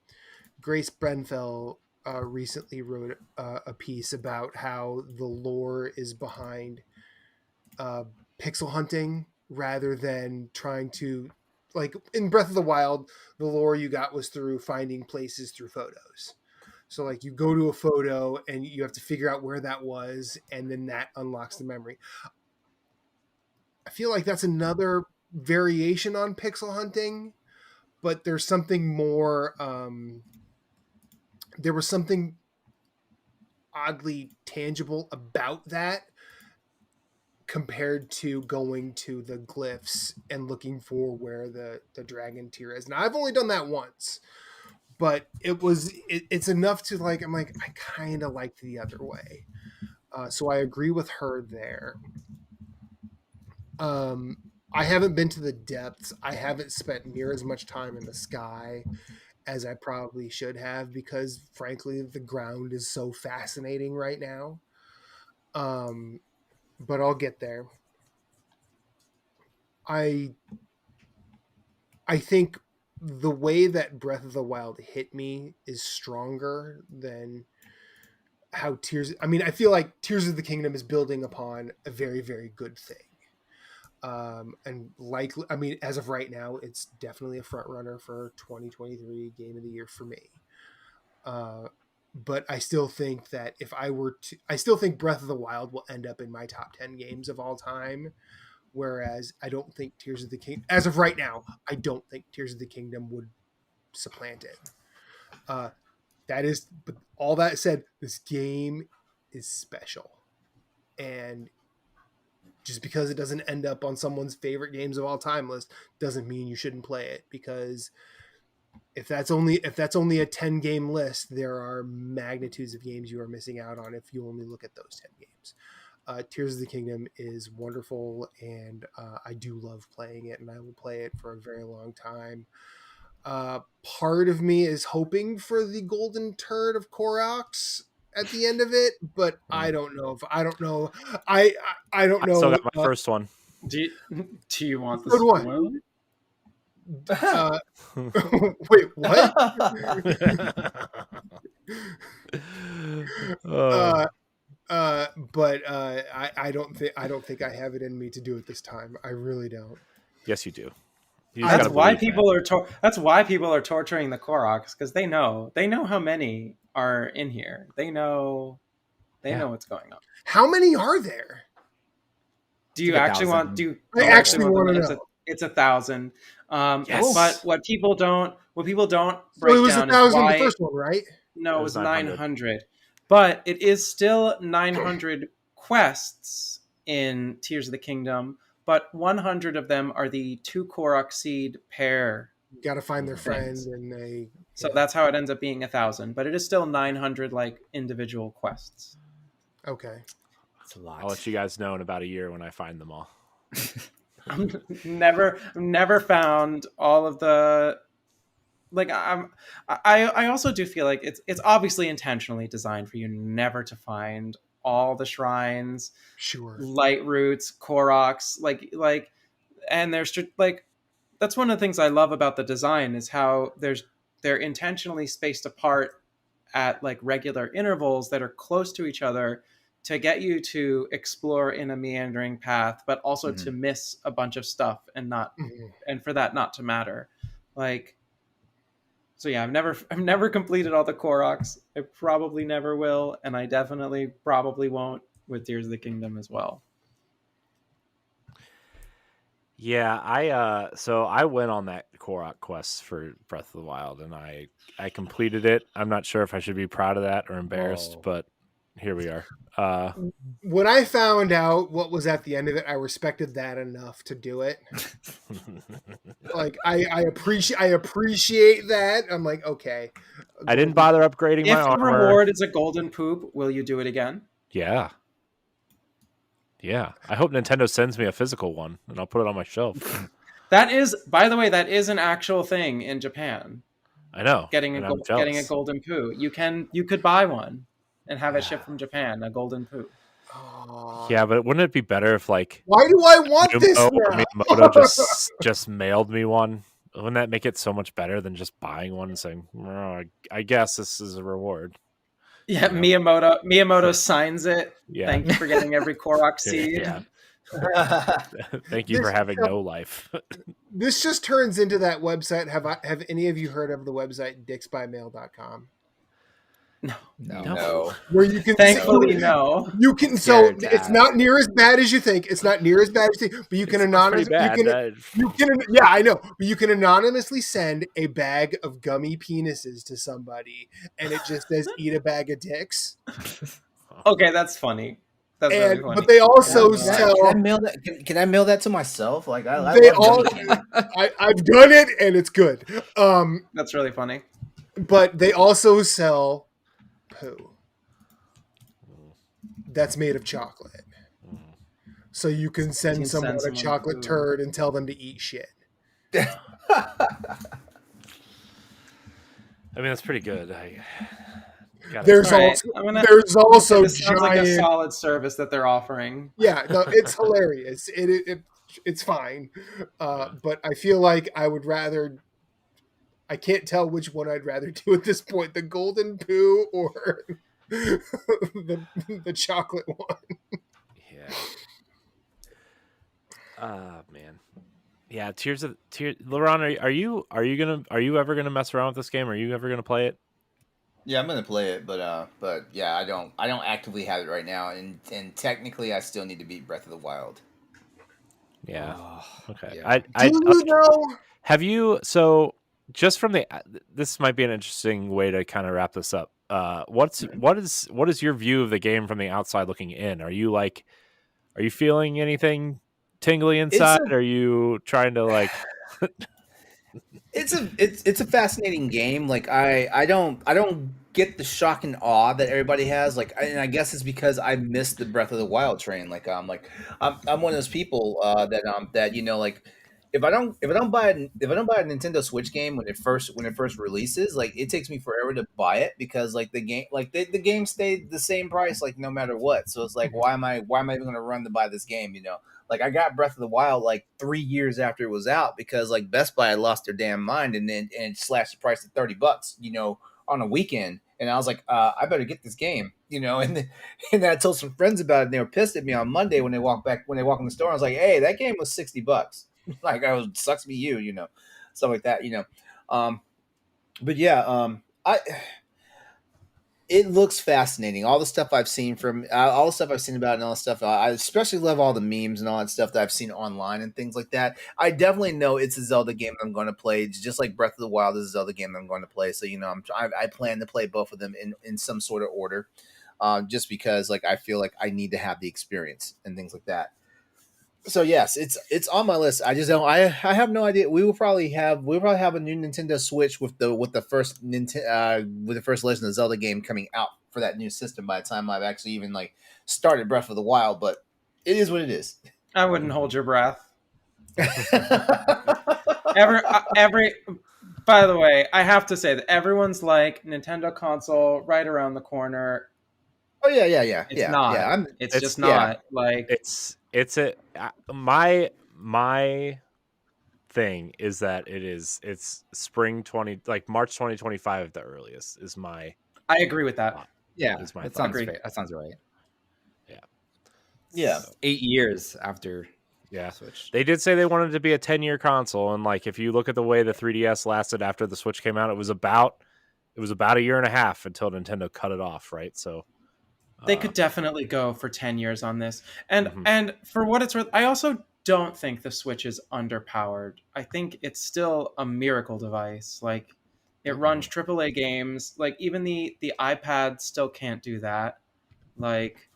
Grace Brenfell recently wrote a piece about how the lore is behind pixel hunting rather than trying to, like in Breath of the Wild, the lore you got was through finding places through photos. So like you go to a photo and you have to figure out where that was, and then that unlocks the memory. I feel like that's another variation on pixel hunting, but there's something more. There was something oddly tangible about that compared to going to the glyphs and looking for where the dragon tear is. Now I've only done that once, but it's enough to like, I'm like, I kind of liked the other way. So I agree with her there. I haven't been to the depths. I haven't spent near as much time in the sky as I probably should have, because frankly, the ground is so fascinating right now. But I'll get there. I think the way that Breath of the Wild hit me is stronger than how Tears. I mean, I feel like Tears of the Kingdom is building upon a very, very good thing. And likely, I mean, as of right now, it's definitely a front runner for 2023 Game of the Year for me. But I still think that I still think Breath of the Wild will end up in my top 10 games of all time. Whereas I don't think Tears of the Kingdom, as of right now, I don't think Tears of the Kingdom would supplant it. But all that said, this game is special. And just because it doesn't end up on someone's favorite games of all time list doesn't mean you shouldn't play it, because if that's only a 10 game list, there are magnitudes of games you are missing out on if you only look at those 10 games. Tears of the Kingdom is wonderful, and I do love playing it, and I will play it for a very long time. Part of me is hoping for the golden turd of Koroks at the end of it, but I don't know. I don't know. I don't know. I still got my first one. Do you want the Good one. spoiler? Wait, what? But I don't think I have it in me to do it this time. I really don't. Yes, you do. That's why people are torturing the Koroks, because they know how many are in here. They know what's going on. How many are there? Do you actually want? Do you I actually want to know? It's 1,000. Yes. But what people don't break down. It was 1,000 the first one, right? No, it was 900. But it is still 900 quests in Tears of the Kingdom, but 100 of them are the 2 Korok seed pair. You got to find their friends, and So that's how it ends up being 1,000, but it is still 900 like individual quests. Okay. That's a lot. I'll let you guys know in about a year when I find them all. I've never found all of the, like, I also do feel like it's obviously intentionally designed for you never to find all the shrines, sure, light roots, Koroks, like, and there's like, that's one of the things I love about the design is how they're intentionally spaced apart at like regular intervals that are close to each other to get you to explore in a meandering path, but also to miss a bunch of stuff and not, and for that not to matter. Like, so yeah, I've never completed all the Koroks. I probably never will, and I definitely probably won't with Tears of the Kingdom as well. Yeah, I went on that Korok quest for Breath of the Wild, and I completed it. I'm not sure if I should be proud of that or embarrassed, but here we are. When I found out what was at the end of it, I respected that enough to do it. Like I appreciate that. I'm like, okay. I didn't bother upgrading my armor. If the reward is a golden poop, will you do it again? Yeah. Yeah. I hope Nintendo sends me a physical one, and I'll put it on my shelf. That is, by the way, that is an actual thing in Japan. I know. Getting a golden poo. You could buy one and have it shipped from Japan, a golden poo. Yeah, but wouldn't it be better if, like, why do I want this now? Miyamoto just mailed me one? Wouldn't that make it so much better than just buying one and saying, I guess this is a reward? Yeah, Miyamoto signs it. Yeah. Thank you for getting every Korok seed. Yeah. Thank you for having no life. This just turns into that website. Have any of you heard of the website dicksbymail.com? No. Where you can thankfully no. You can it's not near as bad as you think. It's not near as bad as you think, but you can anonymously yeah, I know. But you can anonymously send a bag of gummy penises to somebody, and it just says eat a bag of dicks. Okay, that's funny. That's really funny. But they also sell. Can I mail that to myself? Like I've done it, and it's good. That's really funny. But they also sell poo that's made of chocolate, so you can send someone a chocolate turd and tell them to eat shit. I mean, that's pretty good. There's also it sounds like a solid service that they're offering. Yeah, no, it's hilarious. It's fine, but I feel like I would rather I can't tell which one I'd rather do at this point: the golden poo or the chocolate one. Yeah. Man. Yeah, Tears. LeRon, are you ever gonna mess around with this game? Are you ever gonna play it? Yeah, I'm gonna play it, but yeah, I don't actively have it right now, and technically, I still need to beat Breath of the Wild. Yeah. Oh, Okay. yeah. Do you know? Have you? So just from the, this might be an interesting way to kind of wrap this up. What is your view of the game from the outside looking in? Are you feeling anything tingly It's inside? Are you trying to like? it's a fascinating game. Like I don't get the shock and awe that everybody has. Like, and I guess it's because I missed the Breath of the Wild train. I'm one of those people that like if I don't buy a Nintendo Switch game when it first releases, like it takes me forever to buy it because like the game stayed the same price like no matter what. So it's like why am I even going to run to buy this game? Like I got Breath of the Wild like 3 years after it was out because like Best Buy had lost their damn mind and slashed the price to $30, on a weekend. And I was like, I better get this game, and then I told some friends about it and they were pissed at me on Monday when they walked in the store. I was like, hey, that game was $60. Like I was sucks be you, stuff like that, but yeah, I it looks fascinating. All the stuff I've seen all the stuff I've seen about it and all the stuff. I especially love all the memes and all that stuff that I've seen online and things like that. I definitely know it's a Zelda game I'm going to play, just like Breath of the Wild is a Zelda game I'm going to play. So I plan to play both of them in some sort of order, just because like I feel like I need to have the experience and things like that. So yes, it's on my list. I just don't. I have no idea. We'll probably have a new Nintendo Switch with the first Legend of Zelda game coming out for that new system by the time I've actually even like started Breath of the Wild. But it is what it is. I wouldn't hold your breath. Every. By the way, I have to say that everyone's like Nintendo console right around the corner. Oh yeah. It's not. Yeah, it's just not like My thing is that it's spring 20 like March 2025 at the earliest is my. I agree with that. Yeah, is my that thought. sounds that sounds right. Yeah. 8 years after Switch. They did say they wanted it to be a 10-year console, and like if you look at the way the 3DS lasted after the Switch came out, it was about a year and a half until Nintendo cut it off, right? So they could definitely go for 10 years on this. And Mhm. and for what it's worth, I also don't think the Switch is underpowered. I think it's still a miracle device. Like it runs AAA games. Like even the iPad still can't do that. Like,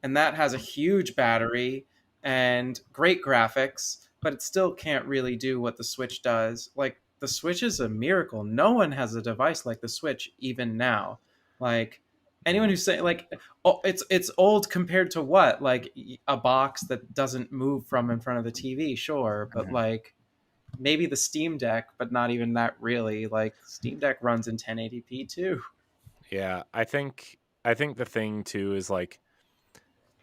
and that has a huge battery and great graphics, but it still can't really do what the Switch does. Like the Switch is a miracle. No one has a device like the Switch even now. Like anyone who's saying like, oh, it's old compared to what? Like a box that doesn't move from in front of the TV, sure, but like maybe the Steam Deck, but not even that really. Like Steam Deck runs in 1080p too. Yeah, I think the thing too is like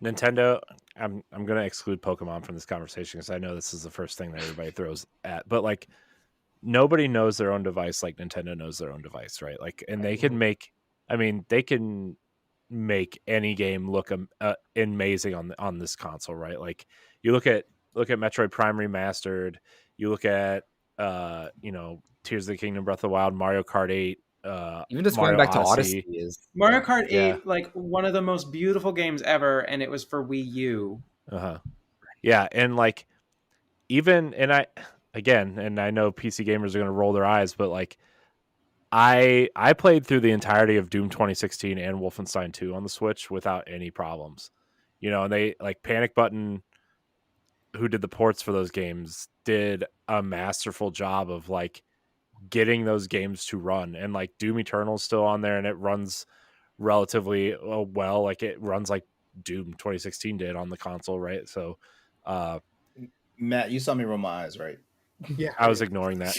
Nintendo. I'm gonna exclude Pokemon from this conversation because I know this is the first thing that everybody throws at. But like nobody knows their own device like Nintendo knows their own device, right? Like, and they can make. I mean, they can make any game look amazing on this console, right? Like you look at Metroid Prime Remastered. You look at Tears of the Kingdom, Breath of the Wild, Mario Kart 8. Even just Mario going back Odyssey. to Odyssey is Mario Kart 8, Yeah. like one of the most beautiful games ever, and it was for Wii U. Yeah, and like even and I know PC gamers are gonna roll their eyes, but like I played through the entirety of Doom 2016 and Wolfenstein 2 on the Switch without any problems. And they like Panic Button, who did the ports for those games, did a masterful job of like getting those games to run. And like Doom Eternal's still on there and it runs relatively well. Like it runs like Doom 2016 did on the console, right? So Matt, you saw me roll my eyes, right? Yeah, I was ignoring that.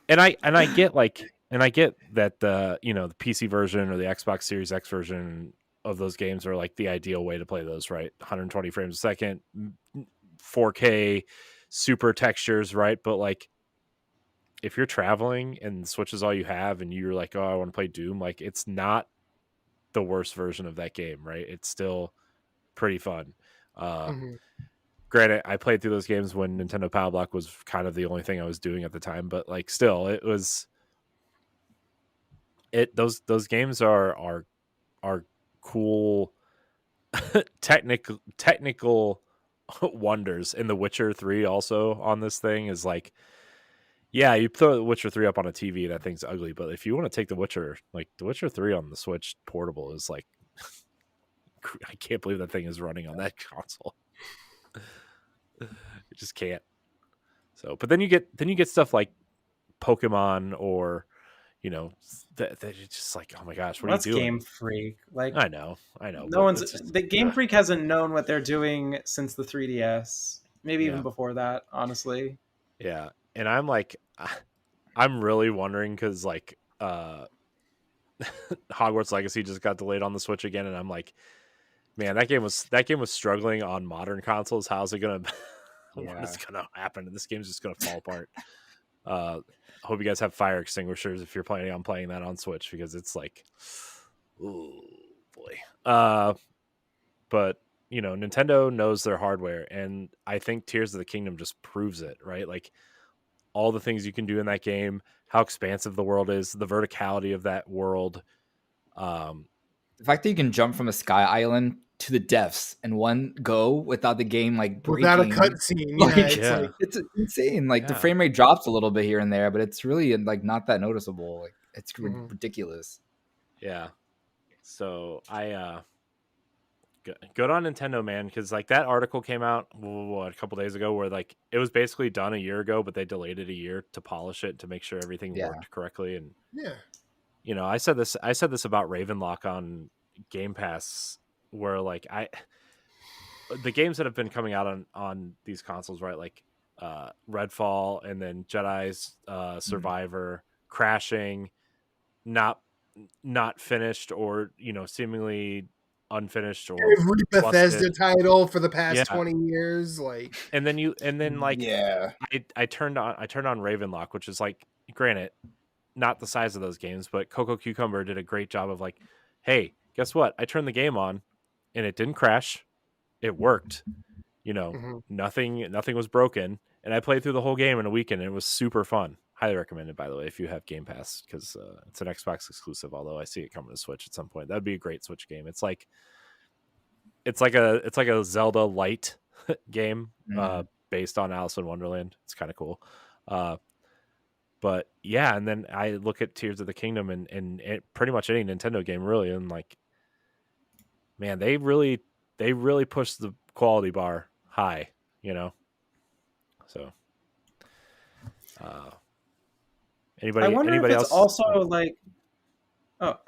And I get that the the PC version or the Xbox Series X version of those games are like the ideal way to play those, right? 120 frames a second, 4K, super textures, right? But like if you're traveling and Switch is all you have and you're like, oh, I want to play Doom, like it's not the worst version of that game, right? It's still pretty fun. Granted, I played through those games when Nintendo Power Block was kind of the only thing I was doing at the time, but like still, it was those games are cool technical wonders. And The Witcher 3 also on this thing is like, yeah, you throw The Witcher 3 up on a TV, that thing's ugly, but if you want to take The Witcher 3 on the Switch portable is like I can't believe that thing is running on that console. It just can't. So, but then you get stuff like Pokemon or that it's just like, oh my gosh, what That's are you doing? Game Freak. Like I know. No one's the Game Freak hasn't known what they're doing since the 3DS. Maybe even before that, honestly. Yeah. And I'm like, I'm really wondering because like Hogwarts Legacy just got delayed on the Switch again, and I'm like, man, that game was struggling on modern consoles. How's it gonna what is gonna happen? This game's just gonna fall apart. Hope you guys have fire extinguishers if you're planning on playing that on Switch, because it's like, oh boy. But Nintendo knows their hardware, and I think Tears of the Kingdom just proves it, right? Like all the things you can do in that game, how expansive the world is, the verticality of that world. The fact that you can jump from a sky island to the depths in one go without the game like breaking, without a cutscene. It's insane. Like the frame rate drops a little bit here and there, but it's really like not that noticeable. Like it's ridiculous. Yeah. So I good on Nintendo, man, because like that article came out a couple days ago where like it was basically done a year ago, but they delayed it a year to polish it to make sure everything worked correctly. And I said this about Ravenlock on Game Pass, where like the games that have been coming out on these consoles, right? Like Redfall, and then Jedi's Survivor, crashing, not finished, or seemingly unfinished, or every Bethesda title for the past 20 years, like. And then I turned on Ravenlock, which is like, granted, not the size of those games, but Coco Cucumber did a great job of like, hey, guess what? I turned the game on, and it didn't crash. It worked. Nothing was broken, and I played through the whole game in a weekend, and it was super fun. Highly recommended, by the way, if you have Game Pass, because it's an Xbox exclusive. Although I see it coming to Switch at some point. That'd be a great Switch game. It's like a Zelda light game based on Alice in Wonderland. It's kind of cool. But yeah, and then I look at Tears of the Kingdom and pretty much any Nintendo game really, and like, man, they really push the quality bar high, So, anybody else? I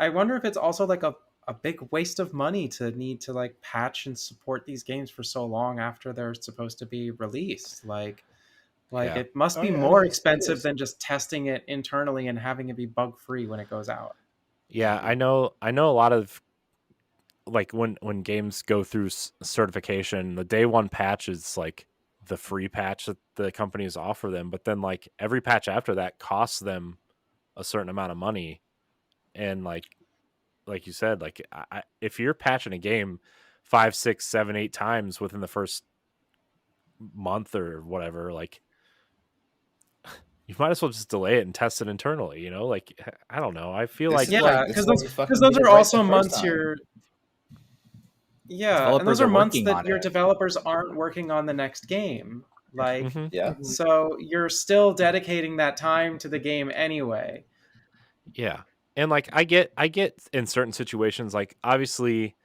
wonder if it's also like a big waste of money to need to like patch and support these games for so long after they're supposed to be released. It must be more expensive than just testing it internally and having it be bug free when it goes out. Yeah, I know a lot of, like, when games go through certification, the day one patch is like the free patch that the companies offer them, but then like every patch after that costs them a certain amount of money. And like you said, like if you're patching a game 5, 6, 7, 8 times within the first month or whatever, like you might as well just delay it and test it internally, like, I don't know. I feel like because those are also months you're and those are months that your developers aren't working on the next game. Like, so you're still dedicating that time to the game anyway. Yeah. And like, I get in certain situations, like obviously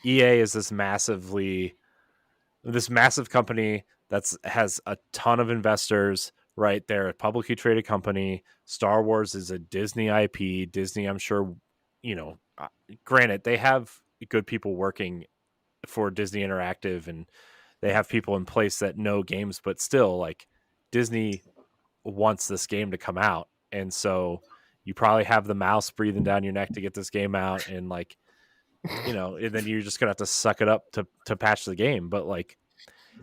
EA is this massive company has a ton of investors, right? They're a publicly traded company. Star Wars is a Disney IP. Disney, I'm sure, granted, they have good people working for Disney Interactive, and they have people in place that know games, but still, like, Disney wants this game to come out. And so you probably have the mouse breathing down your neck to get this game out, and like, and then you're just gonna have to suck it up to patch the game. But like,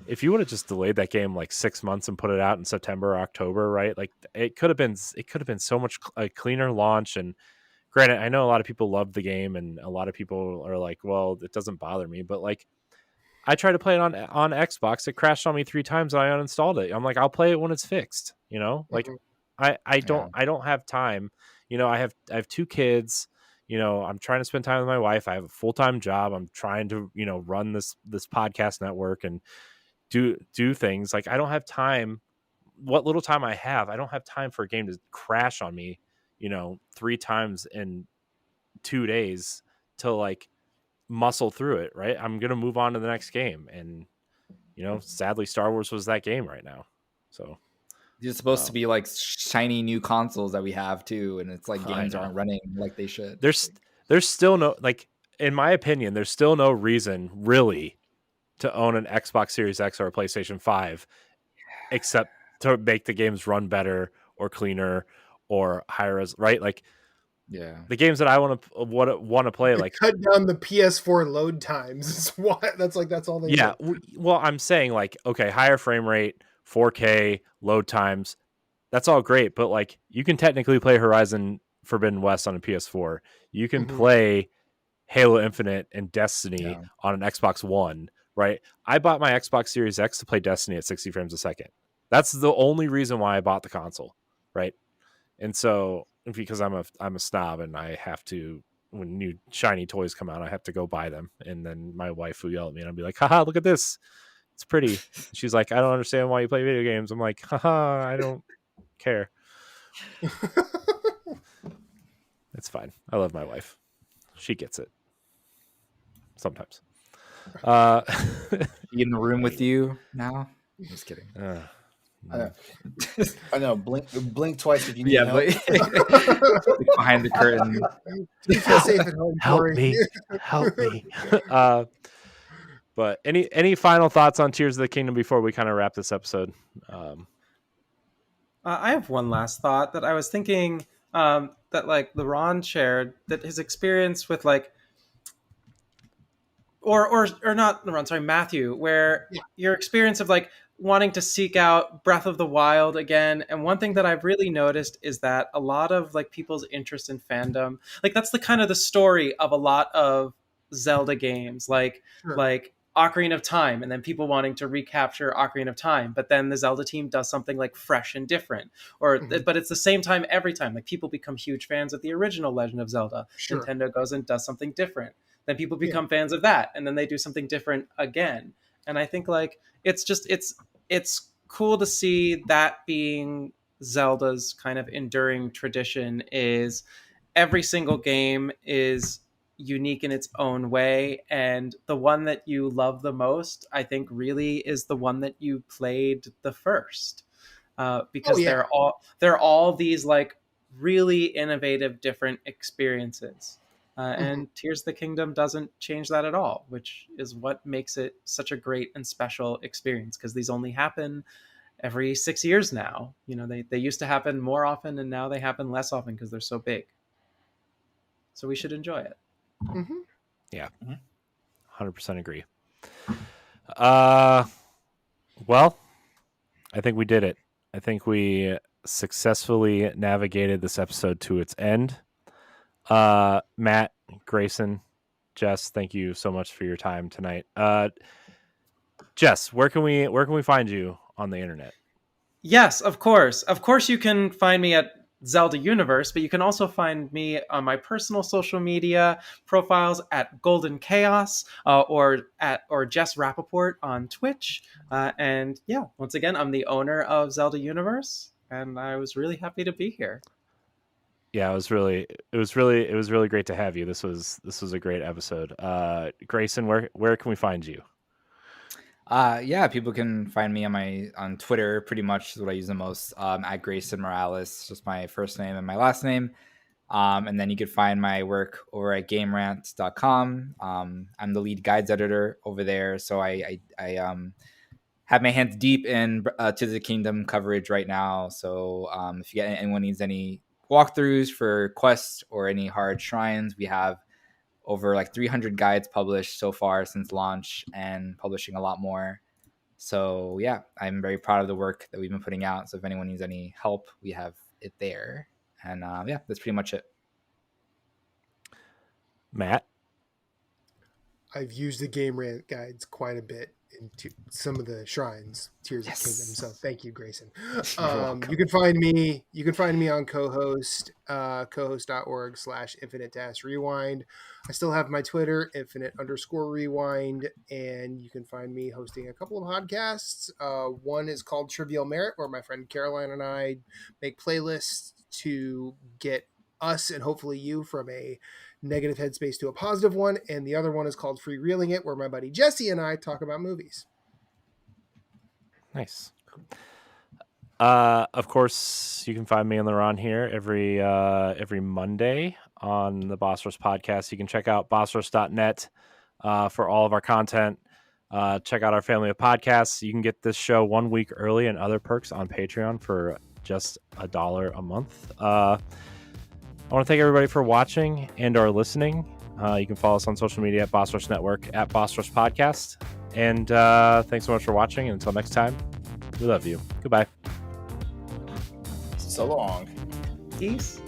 if you would have just delayed that game like 6 months and put it out in September or October, right? Like it could have been so much a cleaner launch. And granted, I know a lot of people love the game, and a lot of people are like, well, it doesn't bother me, but like I tried to play it on Xbox. It crashed on me 3 times and I uninstalled it. I'm like, I'll play it when it's fixed, you know? Like Mhm. I Yeah. don't have time. You know, I have 2 kids. You know, I'm trying to spend time with my wife. I have a full-time job. I'm trying to, you know, run this podcast network and do things. Like I don't have time. What little time I have, I don't have time for a game to crash on me, you know, 3 times in 2 days to like muscle through it, right? I'm going to move on to the next game. And, you know, sadly, Star Wars was that game right now. So These are supposed to be like shiny new consoles that we have too, and it's like games aren't running like they should. There's still no, like, in my opinion, there's still no reason really to own an Xbox Series X or a PlayStation 5 except to make the games run better or cleaner or higher res, right? Like, yeah, the games that I want to play, like cut down the PS4 load times. Is what that's all they yeah. do. Well, I'm saying like, okay, higher frame rate, 4K, load times, that's all great, but like you can technically play Horizon Forbidden West on a PS4. You can Mhm. play Halo Infinite and Destiny Yeah. on an Xbox One, right? I bought my Xbox Series X to play Destiny at 60 frames a second. That's the only reason why I bought the console, right? And so because I'm a snob and I have to, when new shiny toys come out, I have to go buy them. And then my wife will yell at me and I'll be like, haha, look at this. It's pretty. She's like, I don't understand why you play video games. I'm like, haha, I don't care. It's fine. I love my wife. She gets it. Sometimes. Be in the room with you now. I'm just kidding. I know. Blink twice if you need Yeah, help. but behind the curtain. You feel safe at home, Help Corey. me. Help me. But any final thoughts on Tears of the Kingdom before we kind of wrap this episode? I have one last thought that I was thinking that like LeRon shared, that his experience with like or not LeRon, sorry, Matthew, where your experience of like wanting to seek out Breath of the Wild again. And one thing that I've really noticed is that a lot of like people's interest in fandom, like that's the kind of the story of a lot of Zelda games, like Ocarina of Time, and then people wanting to recapture Ocarina of Time, but then the Zelda team does something like fresh and different, but it's the same time every time. Like people become huge fans of the original Legend of Zelda. Sure. Nintendo goes and does something different. Then people become fans of that, and then they do something different again. And I think like it's cool to see that being Zelda's kind of enduring tradition, is every single game is unique in its own way, and the one that you love the most, I think, really is the one that you played the first, because they're all these like really innovative different experiences. And Tears of the Kingdom doesn't change that at all, which is what makes it such a great and special experience, because these only happen every 6 years now. You know, they used to happen more often, and now they happen less often because they're so big. So we should enjoy it. Mm-hmm. Yeah. 100% agree. Well, I think we did it. I think we successfully navigated this episode to its end. Matt, Graysun, Jess, thank you so much for your time tonight. Jess, where can we find you on the internet? Yes, of course. Of course, you can find me at Zelda Universe, but you can also find me on my personal social media profiles at Golden Chaos, or Jess Rappaport on Twitch. And yeah, once again, I'm the owner of Zelda Universe, and I was really happy to be here. Yeah, it was really great to have you. This was a great episode. Graysun, where can we find you? Yeah, people can find me on Twitter. Pretty much is what I use the most. At Graysun Morales, just my first name and my last name. And then you can find my work over at GameRant.com. I'm the lead guides editor over there, so I have my hands deep in Tears of the Kingdom coverage right now. So if anyone needs any walkthroughs for quests or any hard shrines, we have over like 300 guides published so far since launch, and publishing a lot more. So yeah, I'm very proud of the work that we've been putting out. So if anyone needs any help, we have it there. And yeah, that's pretty much it. Matt? I've used the GameRant guides quite a bit into some of the shrines, Tears of Kingdom. So thank you, Graysun. You can find me on co-host, cohost.org/infinite-rewind. I still have my Twitter, infinite_rewind, and you can find me hosting a couple of podcasts. One is called Trivial Merit, where my friend Caroline and I make playlists to get us and hopefully you from a negative headspace to a positive one, and the other one is called Free Reeling It, where my buddy Jesse and I talk about movies. Nice. Of course, you can find me on LeRon here every Monday on the Boss Rush podcast. You can check out bossrush.net for all of our content. Check out our family of podcasts. You can get this show 1 week early and other perks on Patreon for just $1 a month. I want to thank everybody for watching and or listening. You can follow us on social media at Boss Rush Network, at Boss Rush Podcast. And thanks so much for watching. And until next time, we love you. Goodbye. So long. Peace.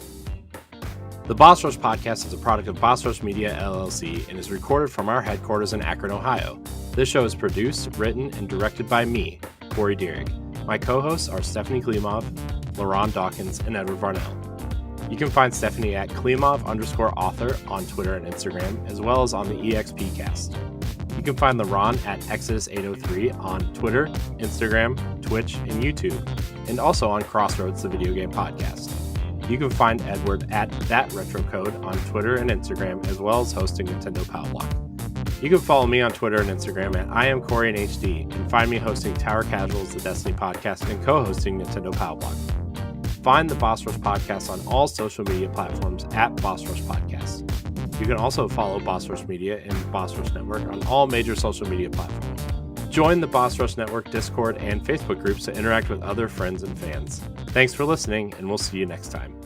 The Boss Rush Podcast is a product of Boss Rush Media, LLC, and is recorded from our headquarters in Akron, Ohio. This show is produced, written, and directed by me, Corey Deering. My co-hosts are Stephanie Klimov, LeRon Dawkins, and Edward Varnell. You can find Stephanie at Klimov_author on Twitter and Instagram, as well as on the EXPcast. You can find LeRon at Exodus803 on Twitter, Instagram, Twitch, and YouTube, and also on Crossroads, the video game podcast. You can find Edward at ThatRetroCode on Twitter and Instagram, as well as hosting Nintendo Pow Block. You can follow me on Twitter and Instagram at IamCoreyInHD, and find me hosting Tower Casuals, the Destiny podcast, and co-hosting Nintendo Pow Block. Find the Boss Rush Podcast on all social media platforms at Boss Rush Podcast. You can also follow Boss Rush Media and Boss Rush Network on all major social media platforms. Join the Boss Rush Network Discord and Facebook groups to interact with other friends and fans. Thanks for listening, and we'll see you next time.